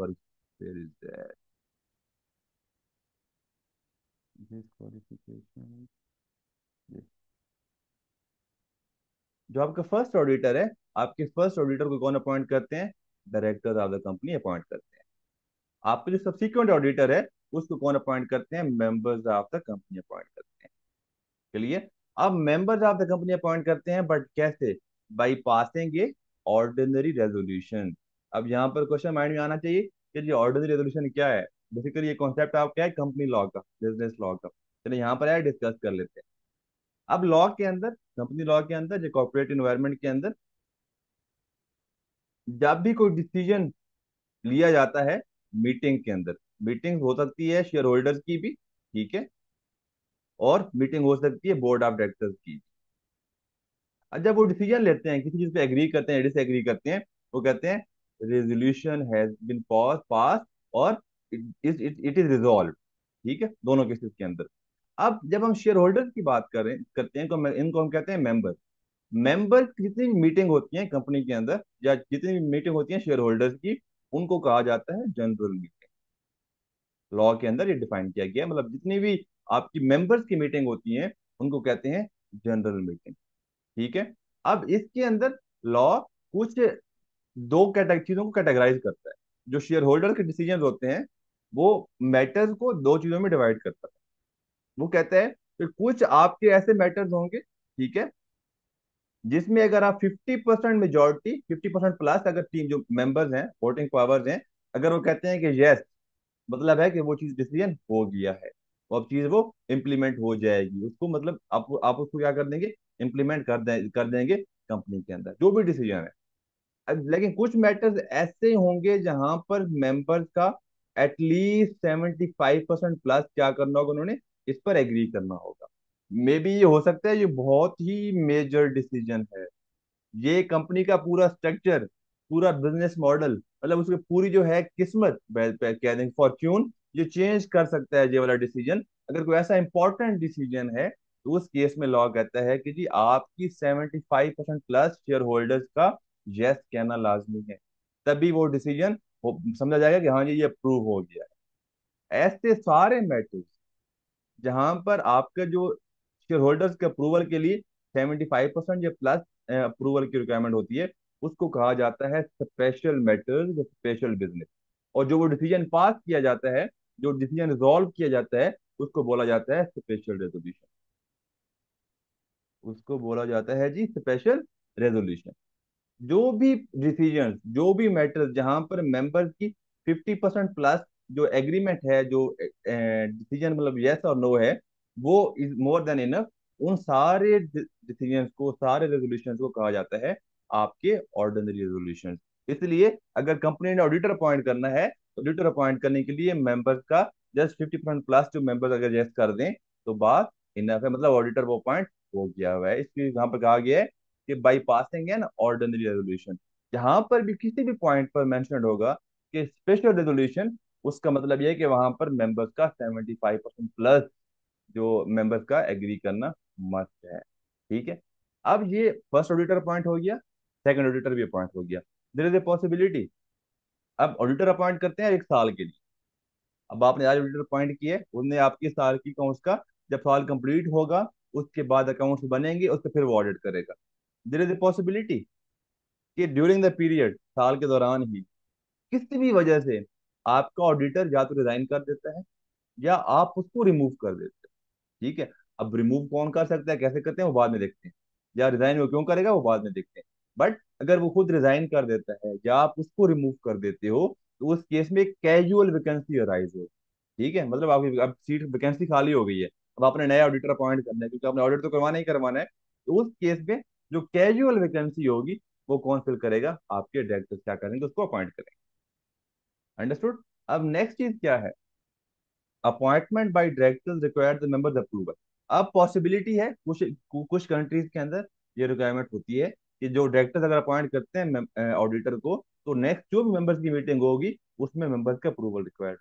क्वालिफिकेशन, जो आपका फर्स्ट ऑडिटर है, आपके फर्स्ट ऑडिटर को कौन अपॉइंट करते हैं, director of the company appoint करते हैं। आपके जो सब्सिक्वेंट ऑडिटर है, उसको कौन अपॉइंट करते हैं, members of the company appoint करते हैं। चलिए, अब members of the company appoint करते हैं, बट कैसे, by passing a ordinary resolution. अब यहाँ पर क्वेश्चन माइंड में आना चाहिए कि ये ऑर्डिनरी रेजोल्यूशन क्या है। बेसिकली ये कॉन्सेप्ट आप क्या है, कंपनी लॉ का, बिजनेस लॉ का। चलिए यहाँ पर आया, डिस्कस कर लेते हैं। अब लॉ के अंदर, कंपनी लॉ के अंदर, जो कॉर्पोरेट इन्वायरमेंट के अंदर, जब भी कोई डिसीजन लिया जाता है मीटिंग के अंदर, मीटिंग हो सकती है शेयर होल्डर्स की भी, ठीक है, और मीटिंग हो सकती है बोर्ड ऑफ डायरेक्टर्स की। और जब वो डिसीजन लेते हैं, किसी चीज पे एग्री करते हैं, डिसएग्री करते हैं, वो कहते हैं रेजोल्यूशन हैज बीन पास, और इट इज रिजॉल्व। ठीक है, दोनों केसेस के अंदर। अब जब हम शेयर होल्डर्स की बात करें करते हैं, इनको हम कहते हैं मेंबर। मेंबर्स की जितनी भी मीटिंग होती है कंपनी के अंदर, या जितनी भी मीटिंग होती है शेयर होल्डर्स की, उनको कहा जाता है जनरल मीटिंग। लॉ के अंदर ये डिफाइन किया गया है, मतलब जितनी भी आपकी मेंबर्स की मीटिंग होती है, उनको कहते हैं जनरल मीटिंग। ठीक है? अब इसके अंदर लॉ कुछ दो कैटेगरी चीजों को कैटेगराइज करता है। जो शेयर होल्डर के डिसीजन होते हैं, वो मैटर्स को दो चीजों में डिवाइड करता है। वो कहता है कि कुछ आपके ऐसे मैटर्स होंगे, ठीक है, जिसमें अगर आप 50% मेजोरिटी, 50% प्लस अगर टीम जो मेंबर्स हैं, वोटिंग पावर्स हैं, अगर वो कहते हैं कि यस, मतलब है कि वो चीज डिसीजन हो गया है, वो अब चीज वो इम्प्लीमेंट हो जाएगी, उसको मतलब आप उसको क्या कर देंगे, इम्प्लीमेंट कर देंगे कंपनी के अंदर जो भी डिसीजन है। लेकिन कुछ मैटर्स ऐसे होंगे जहां पर मेंबर्स का एटलीस्ट 75% प्लस क्या करना होगा, उन्होंने इस पर एग्री करना होगा। मे बी ये हो सकता है ये बहुत ही मेजर डिसीजन है, ये कंपनी का पूरा स्ट्रक्चर, पूरा बिजनेस मॉडल, मतलब उसकी पूरी जो है किस्मत, कह देंगे फॉर्च्यून, ये चेंज कर सकता है ये वाला डिसीजन। अगर कोई ऐसा इंपॉर्टेंट डिसीजन है तो उस केस में लॉ कहता है कि जी आपकी 75% प्लस शेयर होल्डर्स का यस कहना लाजमी है, तभी वो डिसीजन समझा जाएगा कि हाँ जी ये अप्रूव हो गया है। ऐसे सारे मैटर्स जहां पर आपका जो शेयर होल्डर्स के अप्रूवल के लिए 75% या प्लस अप्रूवल की रिक्वायरमेंट होती है, उसको कहा जाता है स्पेशल मैटर्स या स्पेशल बिजनेस। और जो वो डिसीजन पास किया जाता है, जो डिसीजन रिजॉल्व किया जाता है, उसको बोला जाता है स्पेशल रेजोल्यूशन, उसको बोला जाता है जी स्पेशल रेजोल्यूशन। जो भी डिसीजन, जो भी मैटर्स जहां पर मेंबर्स की 50% प्लस जो एग्रीमेंट है, जो डिसीजन मतलब यस और नो है, वो इज मोर देन इनफ, उन सारे डिसीजंस को, सारे रेजोल्यूशन को कहा जाता है आपके ऑर्डिनरी रेजोल्यूशन। इसलिए अगर कंपनी ने ऑडिटर अपॉइंट करना है, तो ऑडिटर अपॉइंट करने के लिए मेंबर्स का जस्ट 50% प्लस जो मेंबर्स अगर यस कर दें तो बात इनफ है, मतलब ऑडिटर वो अपॉइंट हो गया हुआ है। इसलिए यहाँ पर कहा गया है कि by passing an ordinary resolution, जहां पर भी किसी भी पॉइंट पर मेंशन होगा कि स्पेशल रेजोल्यूशन, उसका मतलब यह है कि वहां पर मेंबर्स का 75% प्लस जो मेंबर्स का एग्री करना मस्ट है। ठीक है, अब ये फर्स्ट ऑडिटर अपॉइंट हो गया, सेकंड ऑडिटर भी अपॉइंट हो गया। देयर इज ए पॉसिबिलिटी, अब ऑडिटर अपॉइंट करते हैं 1 साल के लिए। अब आपने आज ऑडिटर अपॉइंट किए, उनने आपके साल की अकाउंट्स का, जब साल कंप्लीट होगा उसके बाद अकाउंट्स बनेंगे, उससे फिर वो ऑडिट करेगा। देयर इज ए पॉसिबिलिटी कि ड्यूरिंग द पीरियड, साल के दौरान ही किसी भी वजह से आपका ऑडिटर या तो रिजाइन कर देता है या आप उसको रिमूव कर देते हैं। ठीक है, अब रिमूव कौन कर सकता है, कैसे करते हैं वो बाद में देखते हैं, या रिजाइन वो क्यों करेगा वो बाद में देखते हैं। बट अगर वो खुद रिजाइन कर देता है या आप उसको रिमूव कर देते हो, तो उस केस में कैजुअल वैकेंसी अराइज हो। ठीक है, मतलब आपकी अब सीट वैकेंसी खाली हो गई है, अब आपने नया ऑडिटर अपॉइंट करना है, क्योंकि आपने ऑडिट तो करवाना ही करवाना है। तो उस केस में जो कैजुअल वैकेंसी होगी वो कौन फिल करेगा, आपके डायरेक्टर्स क्या करेंगे, उसको अपॉइंट करेंगे। अंडरस्टूड। अब नेक्स्ट चीज क्या है, appointment bye directors require the members approval. अब पॉसिबिलिटी है कुछ कुछ कंट्रीज के अंदर ये रिक्वायरमेंट होती है कि जो डायरेक्टर्स अगर अपॉइंट करते हैं ऑडिटर को, तो नेक्स्ट जो भी मेंबर्स की मीटिंग होगी उसमें मेंबर्स का अप्रूवल रिक्वायर्ड,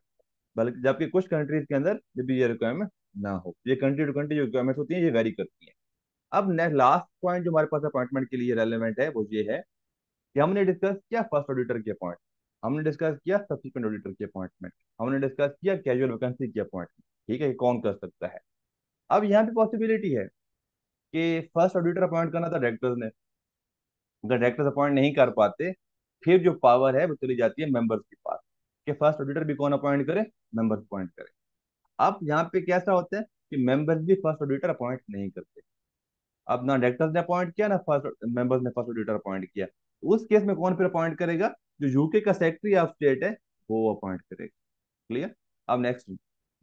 बल्कि जबकि कुछ कंट्रीज के अंदर भी ये रिक्वायरमेंट ना हो। ये कंट्री टू कंट्री जो रिक्वायरमेंट होती है ये वेरी करती है। अब नेक्स्ट लास्ट पॉइंट जो हमारे पास अपॉइंटमेंट के लिए रेलेवेंट है वो ये है कि हमने डिस्कस किया फर्स्ट ऑडिटर की अपॉइंटमेंट, हमने डिस्कस किया सब्सिक्वेंट ऑडिटर की अपॉइंटमेंट, हमने डिस्कस किया कैजुअल वैकेंसी की अपॉइंटमेंट। ठीक है, ये कौन कर सकता है। अब यहाँ पे पॉसिबिलिटी है कि फर्स्ट ऑडिटर अपॉइंट करना था डायरेक्टर्स ने, अगर डायरेक्टर्स अपॉइंट नहीं कर पाते, फिर जो पावर है वो चली जाती है मेंबर्स के पास, कि फर्स्ट ऑडिटर भी कौन अपॉइंट करे, मेंबर्स अपॉइंट करे। अब यहाँ पे कैसा होता है कि मेंबर्स भी फर्स्ट ऑडिटर अपॉइंट नहीं करते। अब ना डायरेक्टर्स ने अपॉइंट किया ना फर्स्ट मेंबर्स ने फर्स्ट ऑडिटर अपॉइंट किया, तो उस केस में कौन फिर अपॉइंट करेगा, जो यूके का सेक्रेटरी ऑफ स्टेट है वो अपॉइंट करेगा। क्लियर। अब नेक्स्ट,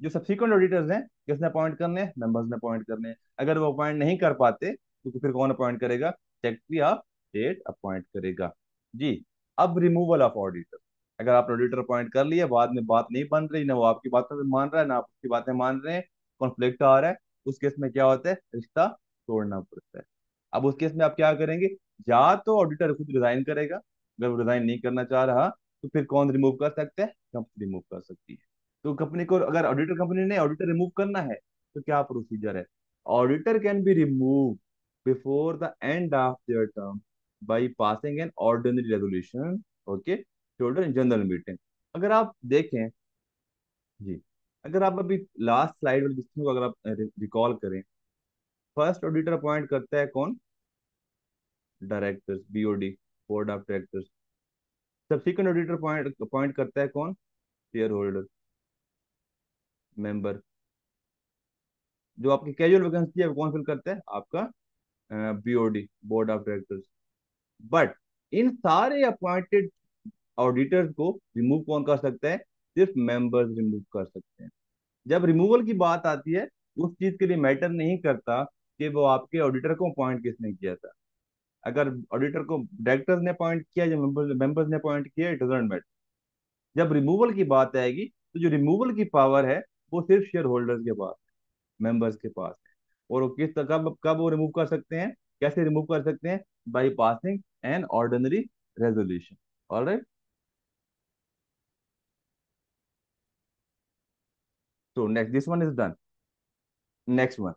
जो सब्सिक्वेंट ऑडिटर्स हैं किसने अपॉइंट करने हैं, मेंबर्स ने अपॉइंट करने हैं। अगर वो अपॉइंट नहीं कर पाते तो फिर कौन अपॉइंट करेगा, सेक्रेटरी ऑफ स्टेट अपॉइंट करेगा। जी। अब रिमूवल ऑफ ऑडिटर, अगर आप ऑडिटर अपॉइंट कर लिए, बाद में बात नहीं बन रही, ना वो आपकी बात मान रहा है ना आप उसकी बातें मान रहे हैं, कॉन्फ्लिक्ट आ रहा है, उस केस में क्या होता है, रिश्ता तोड़ना पड़ता है। अब उस केस में आप क्या करेंगे, या तो ऑडिटर खुद रिजाइन करेगा, अगर वो रिजाइन नहीं करना चाह रहा तो फिर कौन रिमूव कर सकता है, कंपनी रिमूव कर सकती है। तो कंपनी को अगर ऑडिटर, कंपनी ने ऑडिटर रिमूव करना है तो क्या प्रोसीजर है, auditor can be remove before the end of their term by passing an ordinary resolution, okay, told her in general meeting. अगर आप देखें, जी, अगर आप अभी लास्ट स्लाइड वाली डिस्कशन को अगर आप रिकॉल करें, फर्स्ट ऑडिटर अपॉइंट करता है कौन, directors, BOD, board of directors. Subsequent auditor appoint appoint करता है कौन, शेयर होल्डर, मेंबर। जो आपकी कैजुअल वैकेंसी है वो कौन फिल करता है, आपका BOD, board of directors. But in सारे अपॉइंटेड ऑडिटर्स को रिमूव कौन कर सकता है? सिर्फ मेंबर्स रिमूव कर सकते हैं। जब रिमूवल की बात आती है, उस चीज के लिए मैटर नहीं करता कि वो आपके ऑडिटर को अपॉइंट किसने किया था। अगर ऑडिटर को डायरेक्टर्स ने अपॉइंट किया या मेंबर्स ने अपॉइंट किया, इट डजंट मैटर। जब रिमूवल की बात आएगी, तो जो रिमूवल की पावर है वो सिर्फ शेयर होल्डर्स के पास, मेंबर्स के पास है। और वो किस कब कब वो रिमूव कर सकते हैं, कैसे रिमूव कर सकते हैं? By passing an ordinary resolution. Alright, तो next this one is done. Next one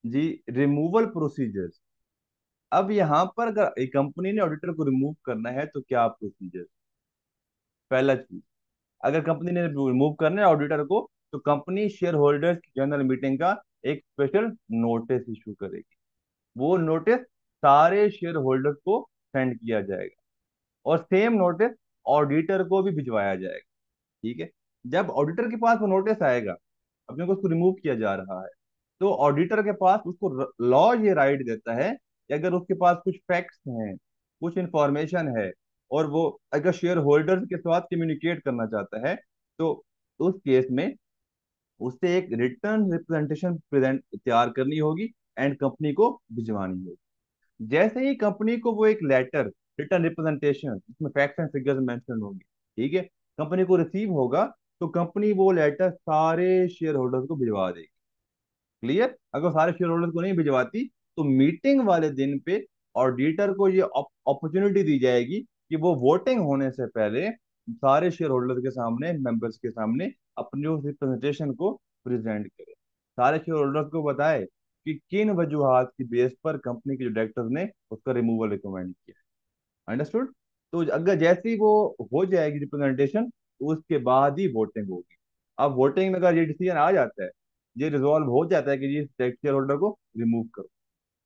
जी, रिमूवल प्रोसीजर्स। अब यहाँ पर अगर एक कंपनी ने ऑडिटर को रिमूव करना है तो क्या प्रोसीजर? पहला चीज, अगर कंपनी ने रिमूव करना है ऑडिटर को, तो कंपनी शेयर होल्डर्स की जनरल मीटिंग का एक स्पेशल नोटिस इशू करेगी। वो नोटिस सारे शेयर होल्डर्स को सेंड किया जाएगा, और सेम नोटिस ऑडिटर को भी भिजवाया जाएगा। ठीक है। जब ऑडिटर के पास वो नोटिस आएगा, अपने को उसको रिमूव किया जा रहा है, तो ऑडिटर के पास उसको लॉ ये राइट देता है कि अगर उसके पास कुछ फैक्ट्स हैं, कुछ इंफॉर्मेशन है, और वो अगर शेयर होल्डर्स के साथ कम्युनिकेट करना चाहता है, तो उस केस में उससे एक रिटर्न रिप्रेजेंटेशन प्रेजेंट तैयार करनी होगी एंड कंपनी को भिजवानी होगी। जैसे ही कंपनी को वो एक लेटर, रिटर्न रिप्रेजेंटेशन जिसमें फैक्ट्स एंड फिगर्स मेंशन होंगे, ठीक है, कंपनी को रिसीव होगा, तो कंपनी वो लेटर सारे शेयर होल्डर्स को भिजवा देगी। क्लियर? अगर सारे शेयर होल्डर्स को नहीं भिजवाती, तो मीटिंग वाले दिन पे ऑडिटर को ये अपॉर्चुनिटी दी जाएगी कि वो वोटिंग होने से पहले सारे शेयर होल्डर्स के सामने, मेंबर्स के सामने अपनी उस रिप्रेजेंटेशन को प्रेजेंट करे। सारे शेयर होल्डर्स को बताए कि किन वजूहात की बेस पर कंपनी के जो डायरेक्टर्स ने उसका रिमूवल रिकमेंड किया। अंडरस्टूड? तो अगर जैसे ही वो हो जाएगी रिप्रेजेंटेशन, उसके बाद ही वोटिंग होगी। अब वोटिंग में अगर ये डिसीजन आ जाता है, ये रिजॉल्व हो जाता है कि जी इस शेयर होल्डर को रिमूव करो,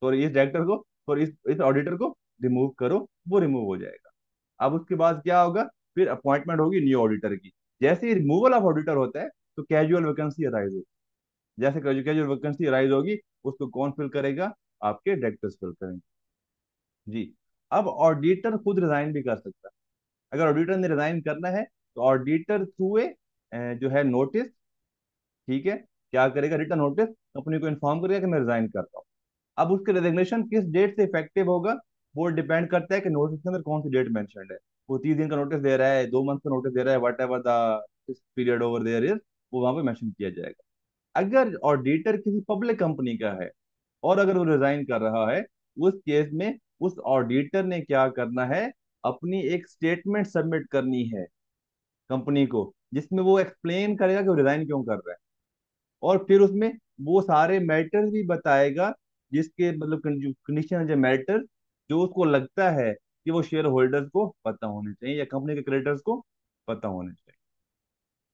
तो इस डायरेक्टर को, और इस ऑडिटर को रिमूव करो, वो रिमूव हो जाएगा। अब उसके बाद क्या होगा? फिर अपॉइंटमेंट होगी न्यू ऑडिटर की। जैसे ही रिमूवल ऑफ ऑडिटर होता है, तो कैजुअल वैकेंसी अराइज होगी। जैसे कैजुअल वैकेंसी अराइज होगी, उसको कौन फिल करेगा? आपके डायरेक्टर्स फिल करेंगे। जी। अब ऑडिटर खुद रिजाइन भी कर सकता है। अगर ऑडिटर ने रिजाइन करना है, तो ऑडिटर थ्रू ए जो है नोटिस, ठीक है, क्या करेगा? रिटर्न नोटिस कंपनी को इन्फॉर्म करेगा कि मैं रिजाइन करता हूँ। अब उसके रेजिग्नेशन किस डेट से इफेक्टिव होगा, वो डिपेंड करता है कि नोटिस के अंदर कौन सी डेट मेंशन्ड है। वो 30 दिन का नोटिस दे रहा है, 2 मंथ का नोटिस दे रहा है, whatever the period over there is, वो वहां पे मेंशन किया जाएगा। अगर ऑडिटर किसी पब्लिक कंपनी का है और अगर वो रिजाइन कर रहा है, उस केस में उस ऑडिटर ने क्या करना है? अपनी एक स्टेटमेंट सबमिट करनी है कंपनी को, जिसमें वो एक्सप्लेन करेगा कि वो रिजाइन क्यों कर रहा है, और फिर उसमें वो सारे मैटर्स भी बताएगा, जिसके मतलब कंडीशन या मैटर जो उसको लगता है कि वो शेयर होल्डर्स को पता होने चाहिए या कंपनी के क्रेडिटर्स को पता होने चाहिए।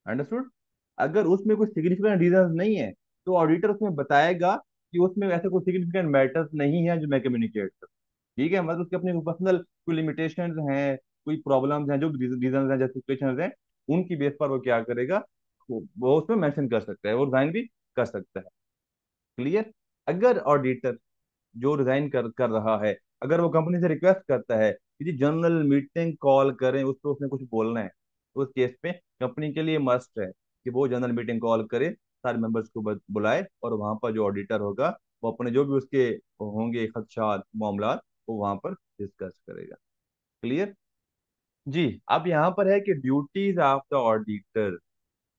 अंडरस्टूड? अगर उसमें कोई सिग्निफिकेंट रीजन नहीं है, तो ऑडिटर उसमें बताएगा कि उसमें ऐसे कोई सिग्निफिकेंट मैटर्स नहीं है जो मैं कम्युनिकेट करूँ। ठीक है, मतलब उसके अपने पर्सनल कोई लिमिटेशंस हैं, कोई प्रॉब्लम्स हैं, जो रीजन हैं, जस्टिफिकेशन हैं, उनकी बेस पर वो क्या करेगा? वो उसमें मेंशन कर सकता है, वो रिजाइन भी कर सकता है। क्लियर? अगर ऑडिटर जो रिजाइन कर रहा है, अगर वो कंपनी से रिक्वेस्ट करता है कि जी जनरल मीटिंग कॉल करें, उस पर उसने कुछ बोलना है, तो उस केस पे कंपनी के लिए मस्ट है कि वो जनरल मीटिंग कॉल करे, सारे मेंबर्स को बुलाए, और वहां पर जो ऑडिटर होगा, वो अपने जो भी उसके होंगे खदशात, मामला, वो वहां पर डिस्कस करेगा। क्लियर? जी। अब यहाँ पर है कि duties of the auditor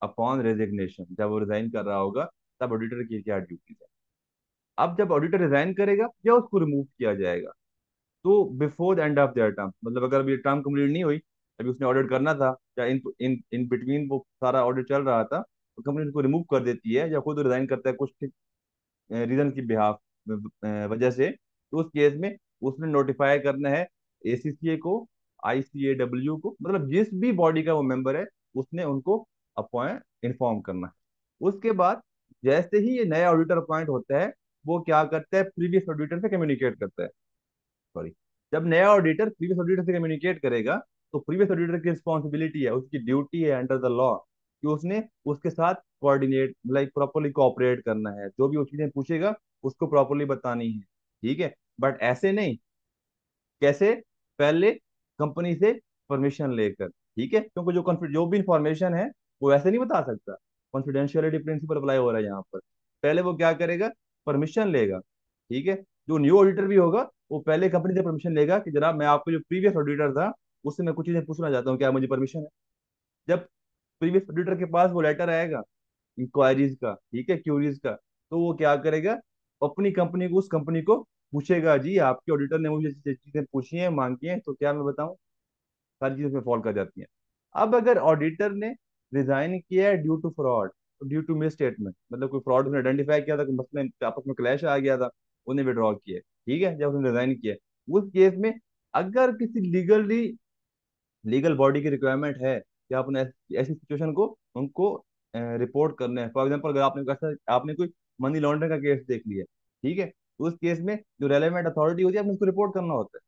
upon resignation, जब वो रिजाइन कर रहा होगा, तब ऑडिटर की क्या ड्यूटीज है। अब जब ऑडिटर रिजाइन करेगा या उसको रिमूव किया जाएगा, तो before the end of their term, मतलब अगर अभी टर्म कंप्लीट नहीं हुई, अभी उसने ऑडिट करना था, या इन इन इन बिटवीन वो सारा ऑडिट चल रहा था, तो कंपनी उसको रिमूव कर देती है या खुद रिजाइन करता है कुछ रीजन की बिहाफ वजह से, तो उस केस में उसने नोटिफाई करना है एसीसीए को, आईसीएडब्ल्यू को, मतलब जिस भी बॉडी का वो मेंबर है, उसने उनको अपॉइंट इन्फॉर्म करना है। उसके बाद जैसे ही ये नया ऑडिटर अपॉइंट होता है, वो क्या करता है? प्रीवियस ऑडिटर से कम्युनिकेट करता है। सॉरी, जब नया ऑडिटर प्रीवियस ऑडिटर से कम्युनिकेट करेगा, तो प्रीवियस ऑडिटर की रिस्पॉन्सिबिलिटी है, उसकी ड्यूटी है अंडर द लॉ, कि उसने उसके साथ कोऑर्डिनेट, लाइक प्रॉपरली कोऑपरेट करना है, जो भी वो चीजें पूछेगा उसको प्रॉपरली बतानी है। ठीक है, बट ऐसे नहीं। कैसे? पहले कंपनी से परमिशन लेकर, ठीक है, क्योंकि जो भी इंफॉर्मेशन है वो ऐसे नहीं बता सकता। कॉन्फिडेंशियलिटी प्रिंसिपल अप्लाई हो रहा है यहाँ पर। पहले वो क्या करेगा? परमिशन लेगा, ठीक है। जो न्यू ऑडिटर भी होगा वो पहले कंपनी से परमिशन लेगा कि जनाब, मैं आपको जो प्रीवियस ऑडिटर था उससे मैं कुछ चीजें पूछना चाहता हूँ, क्या मुझे परमिशन है? जब प्रीवियस ऑडिटर के पास वो लेटर आएगा इंक्वायरीज का, ठीक है, क्यूरीज का, तो वो क्या करेगा? अपनी कंपनी को, उस कंपनी को पूछेगा, जी आपके ऑडिटर ने मुझे चीजें पूछी हैं, मांगी हैं, तो क्या मैं बताऊं? सारी चीजें उसमें फॉल कर जाती हैं। अब अगर ऑडिटर ने रिजाइन किया है due to fraud, due to misstatement, मतलब कोई फ्रॉड उसने आइडेंटिफाई किया था, कोई मसले आपस में क्लैश आ गया था, उन्हें विड्रॉ किया, ठीक है, जब उसने रिजाइन किया, उस केस में अगर किसी लीगल बॉडी की रिक्वायरमेंट है कि आपने ऐसी सिचुएशन को उनको रिपोर्ट करना है। फॉर एग्जाम्पल, अगर आपने कोई मनी लॉन्ड्रिंग का केस देख लिया, ठीक है, तो उस केस में जो रेलेवेंट अथॉरिटी होती है आपने उसको रिपोर्ट करना होता है।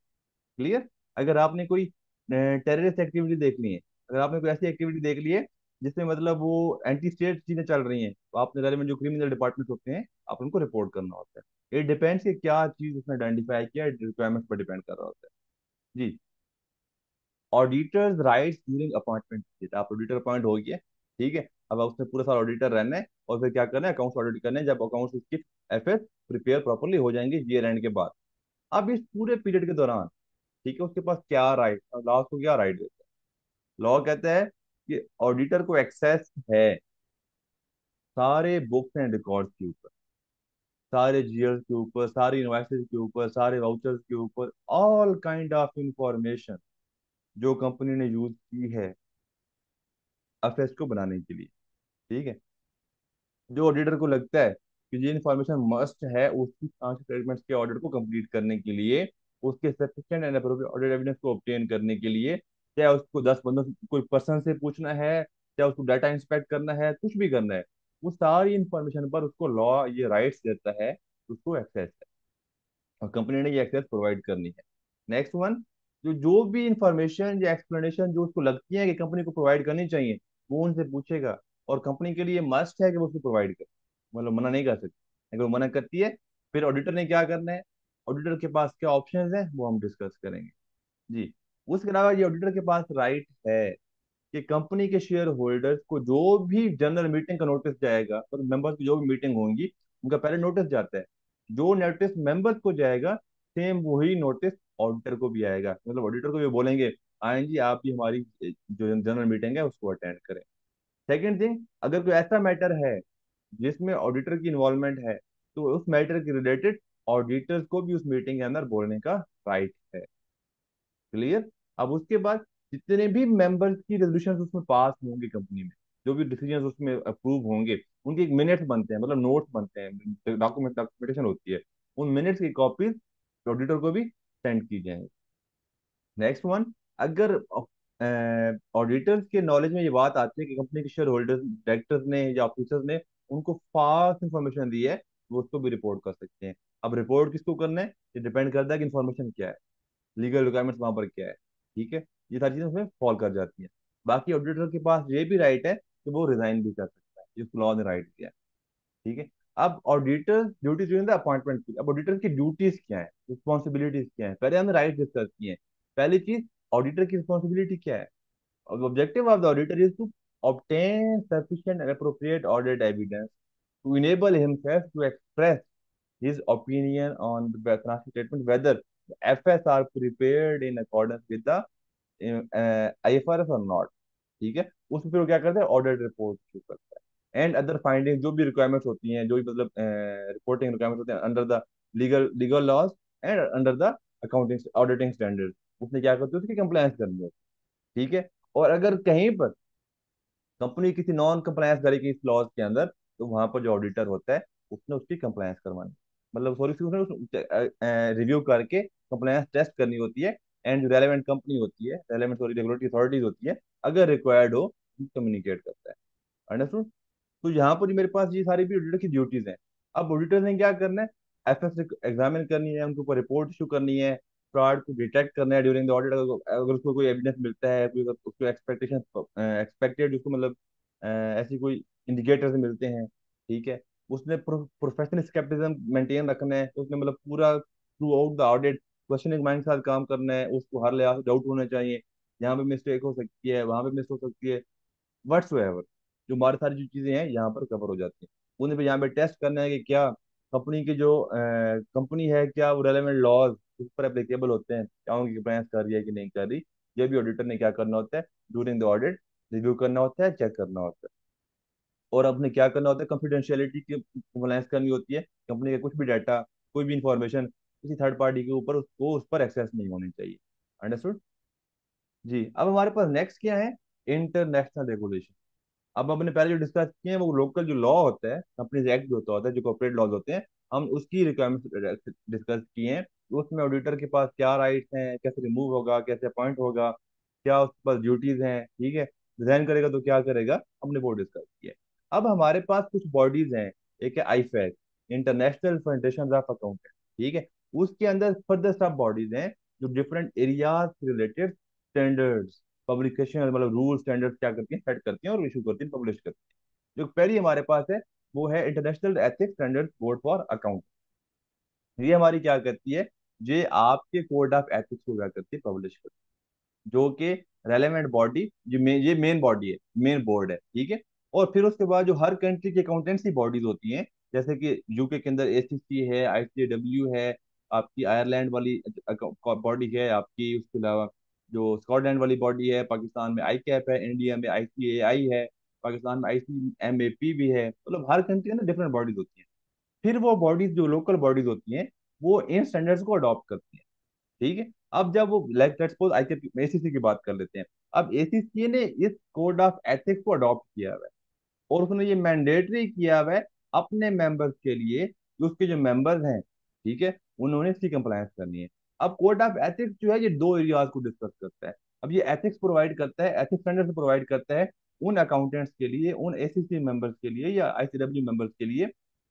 क्लियर? अगर आपने कोई टेररिस्ट एक्टिविटी देख ली है, अगर आपने कोई ऐसी एक्टिविटी देख ली है जिसमें मतलब वो एंटी स्टेट चीजें चल रही हैं, तो आपने रेलेवेंट जो क्रिमिनल डिपार्टमेंट होते हैं आप उनको रिपोर्ट करना होता है। इट डिपेंड्स कि क्या चीज उसने आइडेंटिफाई किया, रिक्वायरमेंट्स पर डिपेंड कर रहा होता है। जी। ऑडिटर्स राइट्स ड्यूरिंग अपॉइंटमेंट, आप ऑडिटर अपॉइंट हो गए, ठीक है, अब उसने पूरा साल ऑडिटर रहना है और फिर क्या करना है? अकाउंट्स ऑडिट करने हैं। जब अकाउंट्स उसकी एफएस प्रिपेयर प्रॉपरली हो जाएंगे ईयर एंड के बाद, अब इस पूरे पीरियड के दौरान, ठीक है, उसके पास क्या राइट, लॉ को क्या राइट देता है? लॉ कहता है कि ऑडिटर को एक्सेस है सारे बुक्स एंड रिकॉर्ड्स के ऊपर, सारे जीएस के ऊपर, सारी इनवॉइसेस के ऊपर, सारे वाउचर्स के ऊपर, ऑल काइंड ऑफ इंफॉर्मेशन जो कंपनी ने यूज की है एफएस को बनाने के लिए, ठीक है। जो ऑडिटर को लगता है कि ये इन्फॉर्मेशन मस्ट है उसकी फाइनेंशियल स्टेटमेंट्स के ऑडिट को कंप्लीट करने के लिए, उसके sufficient and appropriate audit evidence को ऑब्टेन करने के लिए, चाहे उसको 10 बंदों कोई पर्सन से पूछना है, चाहे उसको डाटा इंस्पेक्ट करना है, कुछ भी करना है, वो सारी इंफॉर्मेशन पर उसको लॉ ये राइट्स देता है, उसको एक्सेस है, और कंपनी ने ये एक्सेस प्रोवाइड करनी है। नेक्स्ट वन, जो भी इंफॉर्मेशन या एक्सप्लेनेशन जो उसको लगती है कि कंपनी को प्रोवाइड करनी चाहिए, वो उनसे पूछेगा, और कंपनी के लिए मस्ट है कि वो उसको प्रोवाइड करे, मतलब मना नहीं कर सकती। अगर वो मना करती है, फिर ऑडिटर ने क्या करना है? ऑडिटर के पास क्या ऑप्शंस हैं वो हम डिस्कस करेंगे। जी। उसके अलावा ये ऑडिटर के पास राइट है कि कंपनी के शेयर होल्डर्स को जो भी जनरल मीटिंग का नोटिस जाएगा, और मेंबर्स की जो भी मीटिंग होंगी उनका पहले नोटिस जाता है, जो नोटिस मेंबर्स को जाएगा सेम वही नोटिस ऑडिटर को भी आएगा, मतलब ऑडिटर को भी बोलेंगे, आयन जी आप भी हमारी जो जनरल मीटिंग है उसको अटेंड करें। सेकेंड थिंग, अगर कोई ऐसा मैटर है जिसमें ऑडिटर की इन्वॉल्वमेंट है, तो उस मैटर के रिलेटेड ऑडिटर्स को भी उस मीटिंग के अंदर बोलने का राइट है। क्लियर? अब उसके बाद जितने भी मेंबर्स की रेजोल्यूशन उसमें पास होंगे कंपनी में, जो भी डिसीजन उसमें अप्रूव होंगे, उनके एक मिनट्स बनते हैं, मतलब नोट्स बनते हैं, डॉक्यूमेंटेशन होती है, उन मिनट्स की कॉपीज ऑडिटर को भी सेंड की जाएंगी। नेक्स्ट वन, अगर ऑडिटर्स के नॉलेज में ये बात आती है कि कंपनी के शेयर होल्डर्स, डायरेक्टर्स ने या ऑफिसर्स ने उनको फास्ट इंफॉर्मेशन दी है, वो उसको भी रिपोर्ट कर सकते हैं। अब रिपोर्ट किसको करना है, ये डिपेंड करता है कि इन्फॉर्मेशन क्या है, लीगल रिक्वायरमेंट्स वहां पर क्या है, ठीक है, ये सारी चीजें उसमें फॉल कर जाती हैं। बाकी ऑडिटर के पास ये भी राइट है कि वो रिजाइन भी कर सकता है, जिस लॉ ने राइट दिया है, ठीक है। अब auditor duties during the appointment period, अब ऑडिटर की ड्यूटीज क्या है, रिस्पॉन्सिबिलिटीज क्या है, पहले हमने राइट डिस्कस किए हैं। पहली चीज, ऑडिटर की रिस्पॉन्सिबिलिटी क्या है? The objective of the auditor is to obtain sufficient and appropriate audit evidence to enable himself to express his opinion on the financial statement, whether the FS are prepared in accordance with the IFRS or not, ठीक है। उसमें फिर वो क्या करता है? Audit report issue करता है, एंड अदर फाइंडिंग जो भी रिक्वायरमेंट्स होती हैं, जो भी मतलब रिपोर्टिंग रिक्वायरमेंट्स होते हैं under the legal laws and under the accounting auditing standard, उसने क्या करते हैं? उसकी कंप्लायंस करनी होती है, ठीक है। और अगर कहीं पर कंपनी किसी नॉन कंप्लायंस करेगी इस क्लॉज के अंदर, तो वहां पर जो ऑडिटर होता है उसने उसकी कंप्लायंस करवानी, मतलब सॉरी, उसने रिव्यू करके कंप्लायंस टेस्ट करनी होती है, एंड जो रेलेवेंट कंपनी होती है, रेलेवेंट सॉरी रेगुलेटरी अथॉरिटीज होती है, अगर रिक्वायर्ड हो कम्युनिकेट करता है। अंडरस्टूड? तो यहाँ पर मेरे पास ये सारी भी ऑडिटर की ड्यूटीज हैं। अब ऑडिटर ने क्या करना है? एफएस एग्जामिन करनी है, उनके ऊपर रिपोर्ट इशू करनी है, फ्रॉड को डिटेक्ट करना है ड्यूरिंग द ऑडिट, अगर उसको कोई एविडेंस मिलता है, कोई अगर उसको एक्सपेक्टेशन एक्सपेक्टेड उसको मतलब ऐसी कोई इंडिकेटर्स मिलते हैं, ठीक है, उसने प्रोफेशनल स्केप्टिज्म मेंटेन रखना है, तो उसने मतलब पूरा through out the audit questioning mind के साथ काम करना है, उसको हर लिहाज से डाउट होने चाहिए, यहाँ पे मिस्टेक हो सकती है, वहां पे मिस हो सकती है, वट्सएवर जो हमारी सारी जो चीजें हैं यहाँ पर कवर हो जाती हैं। उन्हें पे यहाँ पे टेस्ट करना है कि क्या कंपनी की जो कंपनी है, क्या वो रेलेवेंट लॉज उस पर एप्लीकेबल होते हैं, क्या उनकी कंप्लायंस कर रही है कि नहीं कर रही। ये भी ऑडिटर ने क्या करना होता है, ड्यूरिंग द ऑडिट रिव्यू करना होता है, चेक करना होता है। और अपने क्या करना होता है, कॉन्फिडेंशियलिटी की कंप्लायंस करनी होती है, कंपनी का कुछ भी डाटा, कोई भी इंफॉर्मेशन किसी थर्ड पार्टी के ऊपर उसको उस पर एक्सेस नहीं होनी चाहिए। अंडरस्टूड जी। अब हमारे पास नेक्स्ट क्या है, इंटरनेशनल रेगुलेशन। अब हमने पहले जो डिस्कस किए हैं वो लोकल जो लॉ होता है, कंपनीज एक्ट जो होता है, जो कॉर्पोरेट लॉज होते हैं, हम उसकी रिक्वायरमेंट डिस्कस किए हैं। तो उसमें ऑडिटर के पास क्या राइट्स हैं, कैसे रिमूव होगा, कैसे अपॉइंट होगा, क्या उसके पास ड्यूटीज हैं, ठीक है, रिजाइन करेगा तो क्या करेगा, हमने वो डिस्कस किया है। अब हमारे पास कुछ बॉडीज हैं, एक है IFAC, international federation of accountant, ठीक है। उसके अंदर फर्दर सब बॉडीज हैं जो different areas related standards, publication मतलब रूल स्टैंडर्ड क्या करती हैं, सेट करती हैं और इशू करती हैं, पब्लिश करती हैं। जो पहली हमारे पास है वो है international ethics standard board for account. ये हमारी क्या करती है, ये आपके कोड ऑफ एथिक्स को क्या करती है, पब्लिश करती है, जो कि रेलेवेंट बॉडी, ये मेन बॉडी है, मेन बोर्ड है, ठीक है। और फिर उसके बाद जो हर कंट्री की अकाउंटेंसी बॉडीज होती हैं, जैसे कि यूके के अंदर एसीसी है, आईसीएडब्ल्यू है, आपकी आयरलैंड वाली बॉडी है आपकी, उसके अलावा जो स्कॉटलैंड वाली बॉडी है, पाकिस्तान में आई कैप है, इंडिया में आईसीएआई है, पाकिस्तान में आईसीएमएपी भी है, मतलब हर कंट्री में डिफरेंट बॉडीज होती हैं। फिर वो बॉडीज जो लोकल बॉडीज होती हैं वो इन स्टैंडर्ड्स को अडॉप्ट करती हैं, ठीक है। अब जब वो like let's suppose I ACC की बात कर लेते हैं। अब एसीसी ने इस कोड ऑफ एथिक्स को अडॉप्ट किया हुआ है और उसने ये मैंडेटरी किया हुआ है अपने मेंबर्स के लिए, कि उसके जो मेंबर्स हैं, ठीक है, उन्होंने इसकी कंप्लायंस करनी है। अब कोड ऑफ एथिक्स जो है ये दो एरियाज को डिस्कस करता है। अब ये एथिक्स प्रोवाइड करता है, एथिक्स स्टैंडर्ड्स प्रोवाइड करता है उन अकाउंटेंट्स के लिए, उन एसीसी मेंबर्स के लिए या आईसीडब्ल्यू मेंबर्स के लिए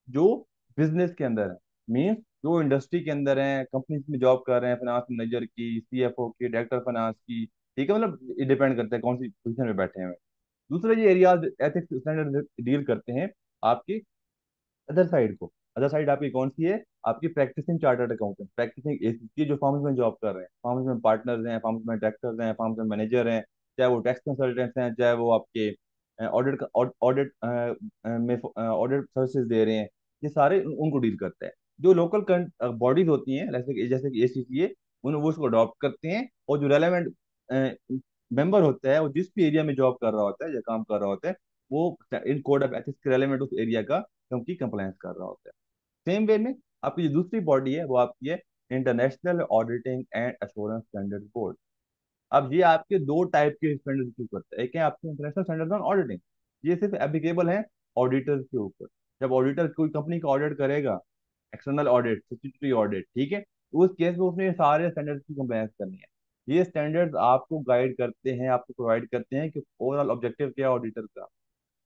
जो बिजनेस के अंदर है, मीन्स जो इंडस्ट्री के अंदर है, कंपनीज में जॉब कर रहे हैं, फाइनेंस मैनेजर की, सीएफओ की, डायरेक्टर फाइनेंस की, ठीक है, मतलब ये डिपेंड करता है कौन सी पोजीशन में बैठे हैं। दूसरा ये एरियाज एथिक्स स्टैंडर्ड डील करते हैं आपकी अदर साइड को। अदर साइड आपकी कौन सी है, आपकी practising chartered accountant, practising ACC जो फर्म्स में जॉब कर रहे हैं, फर्म्स में पार्टनर्स हैं, फर्म्स में डायरेक्टर्स हैं, फर्म्स में मैनेजर हैं, चाहे वो टैक्स कंसल्टेंट्स हैं, चाहे वो आपके ऑडिट ऑडिट में ऑडिट सर्विसेज दे रहे हैं, ये सारे उनको डील करता है। जो लोकल बॉडीज होती हैं जैसे कि एसीसी है, उन वो उसको अडॉप्ट करते हैं, और जो रेलेवेंट मेंबर होता है वो जिस भी एरिया में जॉब कर रहा होता है या काम कर रहा होता है, वो इन कोड ऑफ एथिक्स के रेलेवेंट उस एरिया का उनकी कंप्लायंस कर रहा होता है। सेम वे में आपकी जो दूसरी बॉडी है वो आपकी है international auditing and assurance standard board. अब ये आपके दो टाइप के स्टैंडर्ड इशू करता है। एक है आपके इंटरनेशनल स्टैंडर्ड ऑन ऑडिटिंग, ये सिर्फ एप्लीकेबल है ऑडिटर्स के ऊपर। जब ऑडिटर कोई कंपनी का ऑडिट करेगा, एक्सटर्नल ऑडिट, स्टैट्यूटरी ऑडिट, ठीक है, तो उस केस में उसने ये सारे स्टैंडर्ड्स की कंप्लायंस करनी है। ये स्टैंडर्ड्स आपको गाइड करते हैं, आपको प्रोवाइड करते हैं कि ओवरऑल ऑब्जेक्टिव क्या है ऑडिटर का।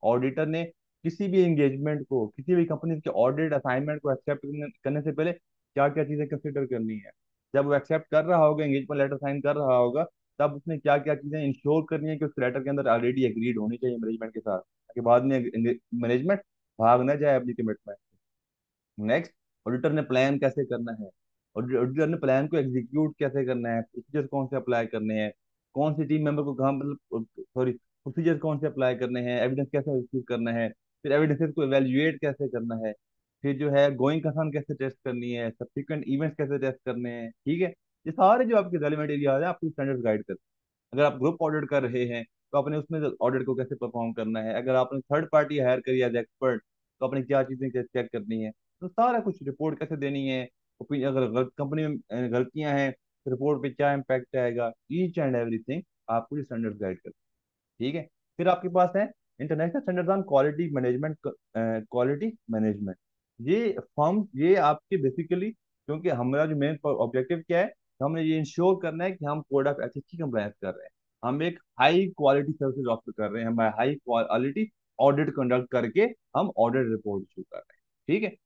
ऑडिटर ने किसी भी एंगेजमेंट को, किसी भी कंपनी के ऑडिट असाइनमेंट को एक्सेप्ट करने से पहले क्या क्या चीजें कंसिडर करनी है। जब वो एक्सेप्ट कर रहा होगा, एंगेजमेंट लेटर साइन कर रहा होगा, तब उसने क्या क्या चीजें इंश्योर करनी है कि उस लेटर के अंदर ऑलरेडी एग्रीड होनी चाहिए मैनेजमेंट के साथ, ताकि बाद में मैनेजमेंट भाग ना जाए अपनी कमिटमेंट। नेक्स्ट, ऑडिटर ने प्लान कैसे करना है, ऑडिटर ने प्लान को एग्जीक्यूट कैसे करना है, प्रोसीजर्स कौन से अप्लाई करने हैं, कौन सी टीम मेंबर को कहाँ, मतलब सॉरी, प्रोसीजर्स कौन से अप्लाई करने हैं, एविडेंस कैसे रिसीव करना है, फिर एविडेंसेस को एवेल्युएट कैसे करना है, फिर जो है गोइंग कंसर्न कैसे टेस्ट करनी है, सब्सिक्वेंट इवेंट्स कैसे टेस्ट करने हैं, ठीक है। ये सारे जो आपके रेलेवेंट एरिया है आपको स्टैंडर्ड गाइड करते हैं। अगर आप ग्रुप ऑडिट कर रहे हैं तो आपने उसमें ऑडिट को कैसे परफॉर्म करना है, अगर आपने थर्ड पार्टी हायर करी एज एक्सपर्ट तो आपने क्या चीजें चेक करनी है, तो सारा कुछ रिपोर्ट कैसे देनी है, अगर कंपनी में गलतियां हैं तो रिपोर्ट पे क्या इम्पैक्ट आएगा, ईच एंड एवरीथिंग आपको ये स्टैंडर्ड गाइड करते हैं, ठीक है। फिर आपके पास है international standard on quality management, quality management. ये आपके बेसिकली, क्योंकि हमारा जो मेन ऑब्जेक्टिव क्या है, तो हमने ये इंश्योर करना है कि हम कोड ऑफ एथिक्स की कंप्लायंस कर रहे हैं, हम एक हाई क्वालिटी सर्विस ऑफर कर रहे हैं, हम हाई क्वालिटी ऑडिट कंडक्ट करके हम ऑडिट रिपोर्ट इशू कर रहे हैं, ठीक है।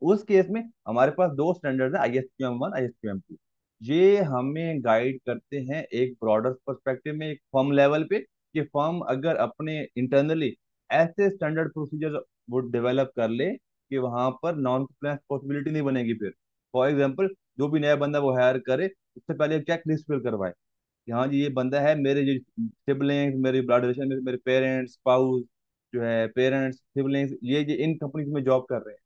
उस केस में हमारे पास दो स्टैंडर्ड है, ISQM1, ISQM2। ये हमें गाइड करते हैं एक ब्रॉडर पर्सपेक्टिव में, एक फर्म लेवल पे, कि फर्म अगर अपने इंटरनली ऐसे स्टैंडर्ड प्रोसीजर वो डेवलप कर ले कि वहां पर नॉन कंप्लायंस पॉसिबिलिटी नहीं बनेगी। फिर फॉर एग्जांपल, जो भी नया बंदा वो हायर करे, उससे पहले चेक लिस्ट फिल करवाए कि हाँ जी ये बंदा है, मेरे जो सिबलिंग्स, मेरे ब्लड रिलेशन, मेरे पेरेंट्स, स्पाउस जो है, पेरेंट्स, सिबलिंग्स, ये इन कंपनीज में जॉब कर रहे हैं।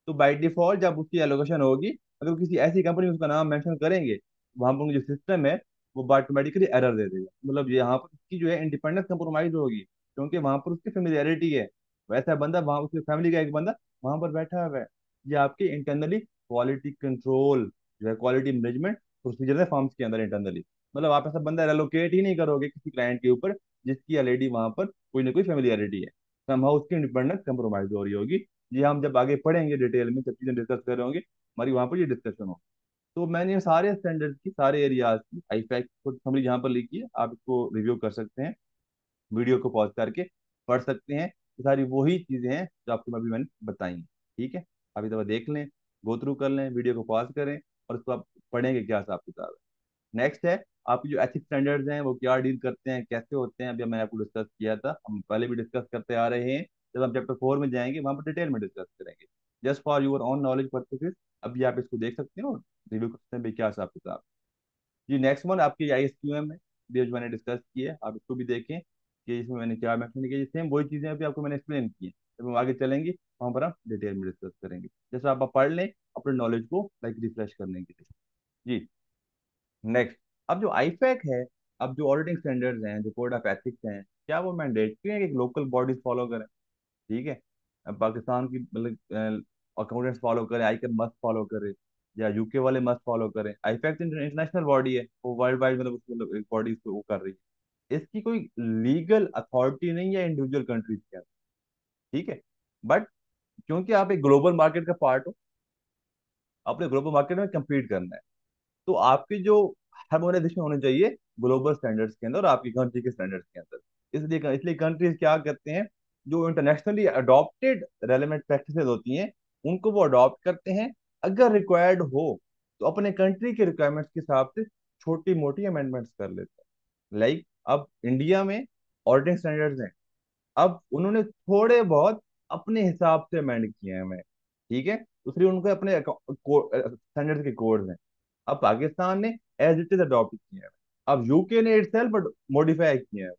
तो बाय डिफॉल्ट जब उसकी एलोकेशन होगी, अगर किसी ऐसी कंपनी में उसका नाम मेंशन करेंगे, वहां पर जो सिस्टम है वो ऑटोमेटिकली एरर दे देगा। मतलब ये यहाँ पर उसकी जो है इंडिपेंडेंस कंप्रोमाइज होगी, क्योंकि वहां पर उसकी फेमिलियरिटी है। वैसा बंदा वहां, उसकी फैमिली का एक बंदा वहां पर बैठा हुआ है। ये आपके इंटरनली क्वालिटी कंट्रोल जो है, क्वालिटी मैनेजमेंट प्रोसीजर है फर्म्स के अंदर इंटरनली। मतलब आप ऐसा बंदा एलोकेट ही नहीं करोगे किसी क्लाइंट के ऊपर जिसकी ऑलरेडी वहां पर कोई ना कोई फेमिलियरिटी है, समहाउ उसकी इंडिपेंडेंस कंप्रोमाइज हो रही होगी। ये हम जब आगे पढ़ेंगे डिटेल में, जब चीजें डिस्कस कर रहे होंगे, हमारी वहां पर ये डिस्कशन हो। तो मैंने ये सारे स्टैंडर्ड की, सारे एरियाज की आईफैक को समरी यहाँ पर लिखी है, आप इसको रिव्यू कर सकते हैं, वीडियो को पॉज करके पढ़ सकते हैं। ये सारी वही चीजें हैं जो आपको अभी मैंने बताई हैं। ठीक है, अभी दफा देख लें, गो थ्रू कर लें, वीडियो को पॉज करें और उसको आप पढ़ेंगे क्या हिसाब किताब है। नेक्स्ट है आपकी जो एथिक्स स्टैंडर्ड्स हैं वो क्या डील करते हैं, कैसे होते हैं, अभी मैंने आपको डिस्कस किया था, हम पहले भी डिस्कस करते आ रहे हैं। जब हम चैप्टर 4 में जाएंगे वहां पर डिटेल में डिस्कस करेंगे। Just for your on knowledge purposes अभी आप इसको देख सकते हो, रिव्यू कर सकते हैं भाई क्या हिसाब किताब। जी नेक्स्ट वन आपकी आई एस क्यू एम है, ये जो मैंने डिस्कस की है आप इसको भी देखें कि इसमें मैंने क्या मेंशन किया, सेम वही चीज़ें अभी आपको मैंने एक्सप्लेन की है। जब हम आगे चलेंगे वहाँ पर हम डिटेल में डिस्कस करेंगे, जैसे आप पढ़ लें अपने नॉलेज को लाइक रिफ्रेश करने के लिए। जी नेक्स्ट, अब जो आईफैक है, अब जो ऑडिटिंग स्टैंडर्ड्स हैं, जो कोड ऑफ एथिक्स हैं, क्या वो मैंडेटरी है कि लोकल बॉडीज फॉलो करें? ठीक है, अब पाकिस्तान की मतलब अकाउंटेंट्स फॉलो करें, आईकैन मस्ट फॉलो करे, या यूके वाले मस्ट फॉलो करें? आईफैक्ट इंटरनेशनल बॉडी है, वो वर्ल्ड वाइड मतलब उसको एक बॉडी वो कर रही है, इसकी कोई लीगल अथॉरिटी नहीं है इंडिविजुअल कंट्रीज के अंदर। ठीक है, बट क्योंकि आप एक ग्लोबल मार्केट का पार्ट हो, अपने ग्लोबल मार्केट में कम्पीट करना है, तो आपकी जो हार्मोनाइजेशन होनी चाहिए ग्लोबल स्टैंडर्ड्स के अंदर और आपकी कंट्री के स्टैंडर्ड्स के अंदर। इसलिए इसलिए कंट्रीज क्या करते हैं, जो इंटरनेशनली अडॉप्टेड रेलेवेंट प्रैक्टिसेस होती हैं उनको वो अडॉप्ट करते हैं। अगर रिक्वायर्ड हो तो अपने कंट्री के रिक्वायरमेंट्स के हिसाब से छोटी मोटी अमेंडमेंट्स कर लेते हैं। लाइक अब इंडिया में ऑडिटिंग स्टैंडर्ड्स हैं, अब उन्होंने थोड़े बहुत अपने हिसाब से अमेंड किए हैं हमें। ठीक है, दूसरी उनके अपने स्टैंडर्ड्स के कोड्स हैं। अब पाकिस्तान ने एज इट इज अडॉप्ट किया है, अब यूके ने इटसेल्फ बट मॉडिफाई किया है।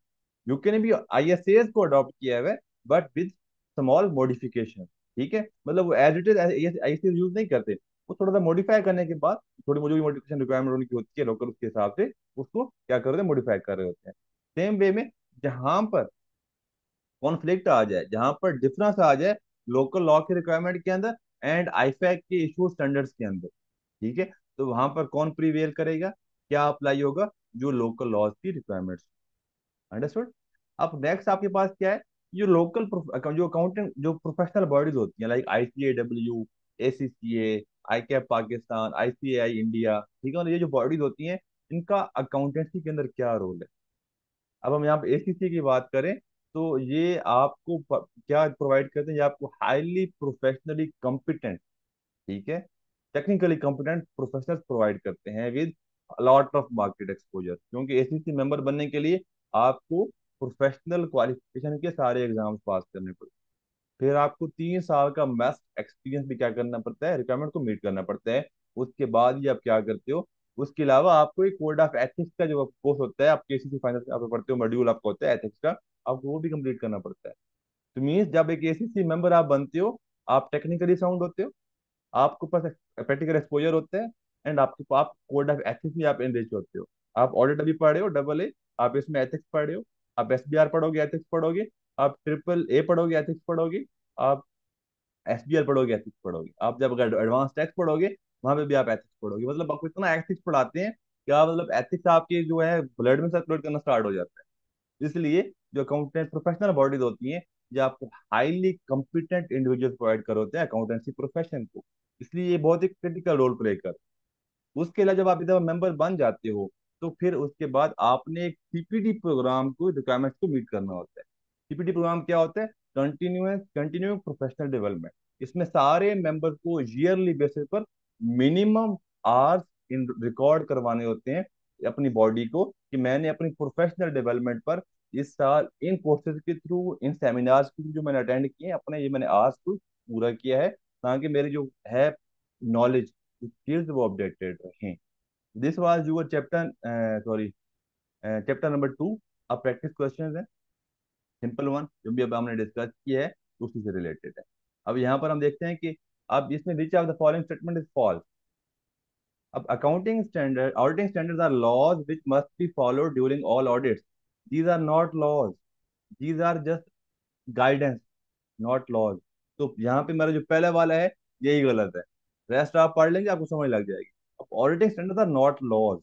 यूके ने भी आईएसएस को अडॉप्ट किया है बट विद स्मॉल मॉडिफिकेशन। ठीक है, मतलब वो as it is ISS use नहीं करते, वो थोड़ा सा मॉडिफाई करने के बाद थोड़ी जो भी मॉडिफिकेशन रिक्वायरमेंट उनकी होती है लोकल, उसके हिसाब से उसको क्या कर रहे हैं, मॉडिफाई कर रहे होते हैं। सेम वे में जहां पर कॉन्फ्लिक्ट आ जाए, जहां पर डिफरेंस आ जाए लोकल लॉ के रिक्वायरमेंट के अंदर एंड आईफैक के इशू स्टैंडर्ड्स के अंदर, ठीक है, तो वहां पर कौन प्रीवेल करेगा, क्या अप्लाई होगा, जो लोकल लॉज की रिक्वायरमेंट्स। अंडरस्टूड। अब नेक्स्ट आपके पास क्या है, जो लोकल जो अकाउंटेंट जो प्रोफेशनल बॉडीज होती हैं like ICAW, ACCA, ICAP Pakistan, ICAI India, ठीक है, और ये जो बॉडीज होती हैं इनका अकाउंटेंसी के अंदर क्या रोल है? अब हम यहाँ पे एसीसी की बात करें तो ये आपको क्या प्रोवाइड करते हैं, ये आपको हाईली प्रोफेशनली कॉम्पिटेंट, ठीक है, टेक्निकली कॉम्पिटेंट प्रोफेशनल्स प्रोवाइड करते हैं with lot of market exposure. क्योंकि एसीसी मेंबर बनने के लिए आपको प्रोफेशनल क्वालिफिकेशन के सारे एग्जाम्स पास करने पड़ते हैं, फिर आपको 3 साल का मस्ट एक्सपीरियंस भी क्या करना पड़ता है, रिक्वायरमेंट को मीट करना पड़ता है। उसके बाद ही आप क्या करते हो, उसके अलावा आपको एक कोड ऑफ एथिक्स का जो कोर्स होता है, आप केसीसी फाइनल आप पढ़ते हो, मॉड्यूल आपका होता है एथिक्स का, आपको वो भी कंप्लीट करना पड़ता है। तो मीन्स जब एक एसीसी मेंबर आप बनते हो, आप टेक्निकली साउंड होते हो, आपके पास प्रैक्टिकल एक्सपोजर होता है, एंड आपके पास कोड ऑफ एथिक्स भी आप एनरिच होते हो। आप ऑडिट अभी पढ़ रहे हो डबल ए, आप इसमें एथिक्स पढ़ रहे हो, आप एसबीआर पढ़ोगे एथिक्स पढ़ोगे, आप ट्रिपल ए पढ़ोगे एथिक्स पढ़ोगे, आप एसबीआर पढ़ोगे एथिक्स पढ़ोगे, आप जब अगर एडवांस टैक्स पढ़ोगे वहां पे भी आप एथिक्स पढ़ोगे। मतलब आपको इतना एथिक्स पढ़ाते हैं क्या, मतलब एथिक्स आपके जो है ब्लड में सर्कुलेट करना स्टार्ट हो जाता है। इसलिए जो अकाउंटेंट प्रोफेशनल बॉडीज होती हैं ये आपको हाईली कॉम्पिटेंट इंडिविजुअल प्रोवाइड कर होते हैं अकाउंटेंसी प्रोफेशन को, इसलिए ये बहुत ही क्रिटिकल रोल प्ले कर। उसके अलावा जब आप इधर मेंबर बन जाते हो तो फिर उसके बाद आपने एक सीपीडी प्रोग्राम को रिक्वायरमेंट्स को मीट करना होता है। सीपीडी प्रोग्राम क्या होता है, कंटिन्यूइंग प्रोफेशनल डेवलपमेंट। इसमें सारे मेंबर को ईयरली बेसिस पर मिनिमम आवर्स इन रिकॉर्ड करवाने होते हैं अपनी बॉडी को, कि मैंने अपनी प्रोफेशनल डेवलपमेंट पर इस साल इन कोर्सेज के थ्रू, इन सेमिनार्स के थ्रू जो मैंने अटेंड किए हैं, अपने ये मैंने आवर्स को पूरा किया है, ताकि मेरी जो है नॉलेज स्किल्स वो अपडेटेड रहें। This was your chapter, sorry, chapter number 2। अब प्रैक्टिस क्वेश्चंस है, सिंपल वन, जो भी अब हमने डिस्कस किया है उसी से रिलेटेड है। अब यहाँ पर हम देखते हैं कि अब इसमें which of the following statement is false. अब accounting standard auditing standards are laws which must be followed during all audits. These are not laws, these are just guidance, not laws. तो यहाँ पे मेरा जो पहले वाला है यही गलत है, रेस्ट आप पढ़ लेंगे आपको समझ लग जाएगी। अब auditing standards are not laws,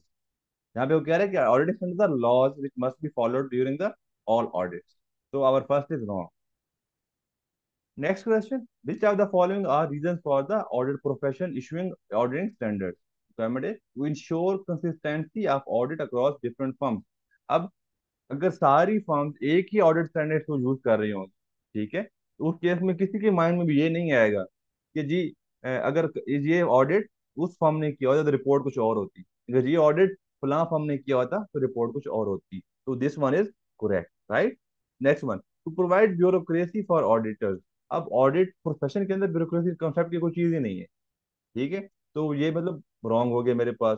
यहाँ पे वो कह रहे हैं कि auditing standards are laws which must be followed during the all audits. तो our first is wrong. Next question. Which of the following are reasons for the audit profession issuing auditing standards? Requirement है to ensure consistency of audit across different firms. अब अगर सारी firms एक ही audit standards को use कर रही हों, ठीक है, तो उस केस में किसी के माइंड में भी ये नहीं आएगा कि जी अगर ये ऑडिट उस फर्म ने किया होता तो रिपोर्ट कुछ और होती, अगर ये ऑडिट फलां फर्म ने किया होता तो रिपोर्ट कुछ और होती। तो this one is correct, right. Next one, to provide bureaucracy for auditors. अब ऑडिट प्रोफेशन के अंदर ब्यूरोक्रेसी कॉन्सेप्ट की कोई चीज ही नहीं है, ठीक है, तो ये मतलब रॉन्ग हो गया मेरे पास।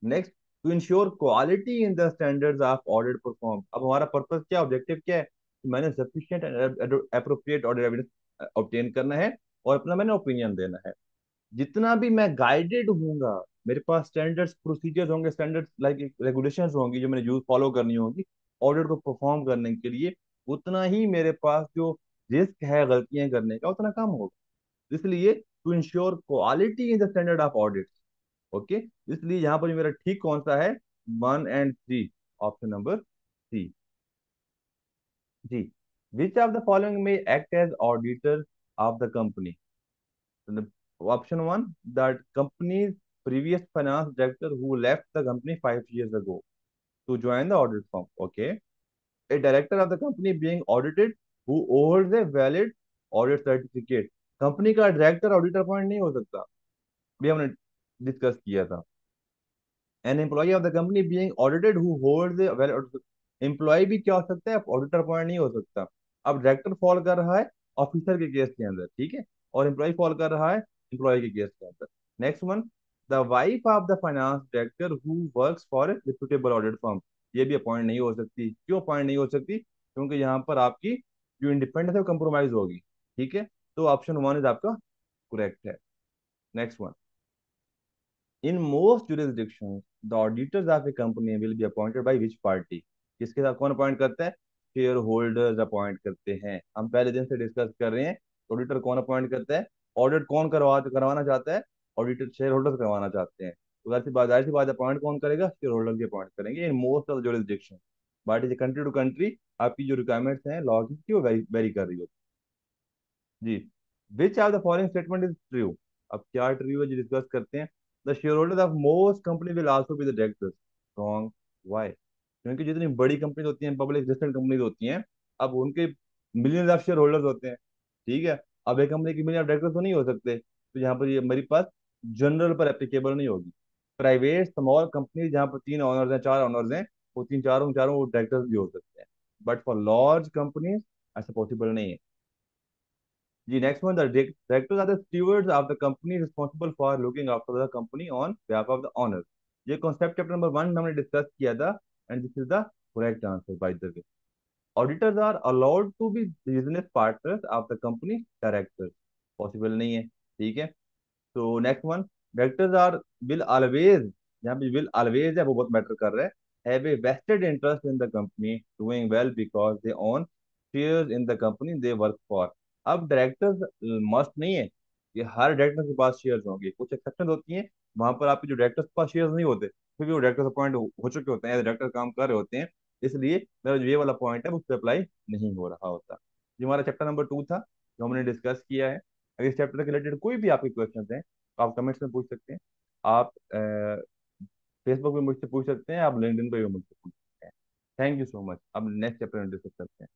Next, to ensure quality in the standards of audit perform. अब हमारा पर्पस क्या, ऑब्जेक्टिव क्या है कि मैंने sufficient and appropriate audit evidence obtain करना है और अपना मैंने ओपिनियन देना है। जितना भी मैं गाइडेड हूंगा, मेरे पास स्टैंडर्ड्स प्रोसीजर्स होंगे, स्टैंडर्ड्स लाइक रेगुलेशंस होंगी जो मैंने यूज फॉलो करनी होगी ऑडिट को परफॉर्म करने के लिए, उतना ही मेरे पास जो रिस्क है गलतियां करने का उतना कम होगा। इसलिए to ensure quality in the standard of audit, okay. इसलिए यहाँ पर मेरा ठीक कौन सा है, 1 and 3, ऑप्शन नंबर सी। जी, विच ऑफ द फॉलोइंग में act as auditor of the company. Option one, that companies previous finance director who left the company 5 years ago to join the audit firm, okay. A director of the company being audited who holds a valid audit certificate। Company का director auditor appoint नहीं हो सकता, भी हमने discuss किया था। An employee of the company being audited who holds a valid, employee भी क्या हो सकता है, ऑडिटर अपॉइंट नहीं हो सकता। अब डायरेक्टर फॉल कर रहा है ऑफिसर के केस के अंदर, ठीक है, और एम्प्लॉय फॉल कर रहा है एम्प्लॉय के केस के अंदर। Next one, the wife of the finance director who works for a reputable audit firm. ये भी अपॉइंट नहीं हो सकती। क्यों अपॉइंट नहीं हो सकती, क्योंकि यहाँ पर आपकी जो इंडिपेंडेंस है वो कंप्रोमाइज होगी, ठीक है। तो ऑप्शन वन इज आपका करेक्ट है। Next one, in most jurisdictions the auditors of a company will be appointed by which party। किसके साथ कौन अपॉइंट करता है, शेयर होल्डर्स अपॉइंट करते हैं। हम पहले दिन से डिस्कस कर रहे हैं ऑडिटर कौन अपॉइंट करता है, ऑडिट कौन करवाना चाहता है, ऑडिटर शेयर होल्डर्स करवाना चाहते हैं। तो जाहिर सी बात अपॉइंट कौन करेगा, शेयर होल्डर की अपॉइंट करेंगे in most of jurisdiction। But is country to country आपकी जो रिक्वायरमेंट्स हैं लॉ की वो वेरी कर रही होती है। जी, which are the following statement is true. अब क्या ट्रू है जी डिस्कस करते हैं। The shareholder of most company will also be the directors. Wrong, why, क्योंकि जितनी बड़ी कंपनी होती हैं, पब्लिक लिस्टेड कंपनीज होती हैं, अब उनके मिलियंस ऑफ शेयर होल्डर्स होते हैं, ठीक है। अब एक कंपनी के मिलियन डायरेक्टर्स तो नहीं हो सकते, तो यहाँ पर ये मेरे पास जनरल पर एप्लीकेबल नहीं होगी। प्राइवेट स्मॉल कंपनी जहाँ पर 3 ऑनर्स हैं, 4 ऑनर्स हैं, वो चारों चारों वो डायरेक्टर्स भी हो सकते हैं। बट फॉर लार्ज कंपनीज ऐसा पॉसिबल नहीं है। The next one, the directors are the stewards of the company responsible for looking after the company on behalf of the owners। ये कॉन्सेप्ट चैप्टर नंबर 1 में हमने डिस्कस किया था, and this is the correct answer by the way. Auditors are allowed to be business partners of the company directors, possible नहीं है, ठीक है। तो next one, directors are will always, यहाँ पे विल ऑलवेज है वो बहुत मैटर कर रहा है, have a vested interest in the company doing well because they own shares in the company they work for. अब डायरेक्टर्स मस्ट नहीं है कि हर डायरेक्टर के पास शेयर्स होंगे, कुछ एक्सेप्शन होती हैं, वहां पर आपके जो डायरेक्टर्स के पास शेयर्स नहीं होते फिर भी वो डायरेक्टर्स अपॉइंट हो चुके होते हैं, डायरेक्टर काम कर रहे होते हैं। इसलिए मेरा जो ये वाला पॉइंट है उस पर अप्लाई नहीं हो रहा होता। ये हमारा चैप्टर नंबर 2 था जो हमने डिस्कस किया है। अगर इस चैप्टर के रिलेटेड कोई भी आपके क्वेश्चन हैं तो आप कमेंट्स में पूछ सकते हैं, आप फेसबुक पे मुझसे पूछ सकते हैं, आप लिंक्डइन पे भी मुझसे पूछ सकते हैं। Thank you so much. अब नेक्स्ट चैप्टर में डिस्कस करते हैं।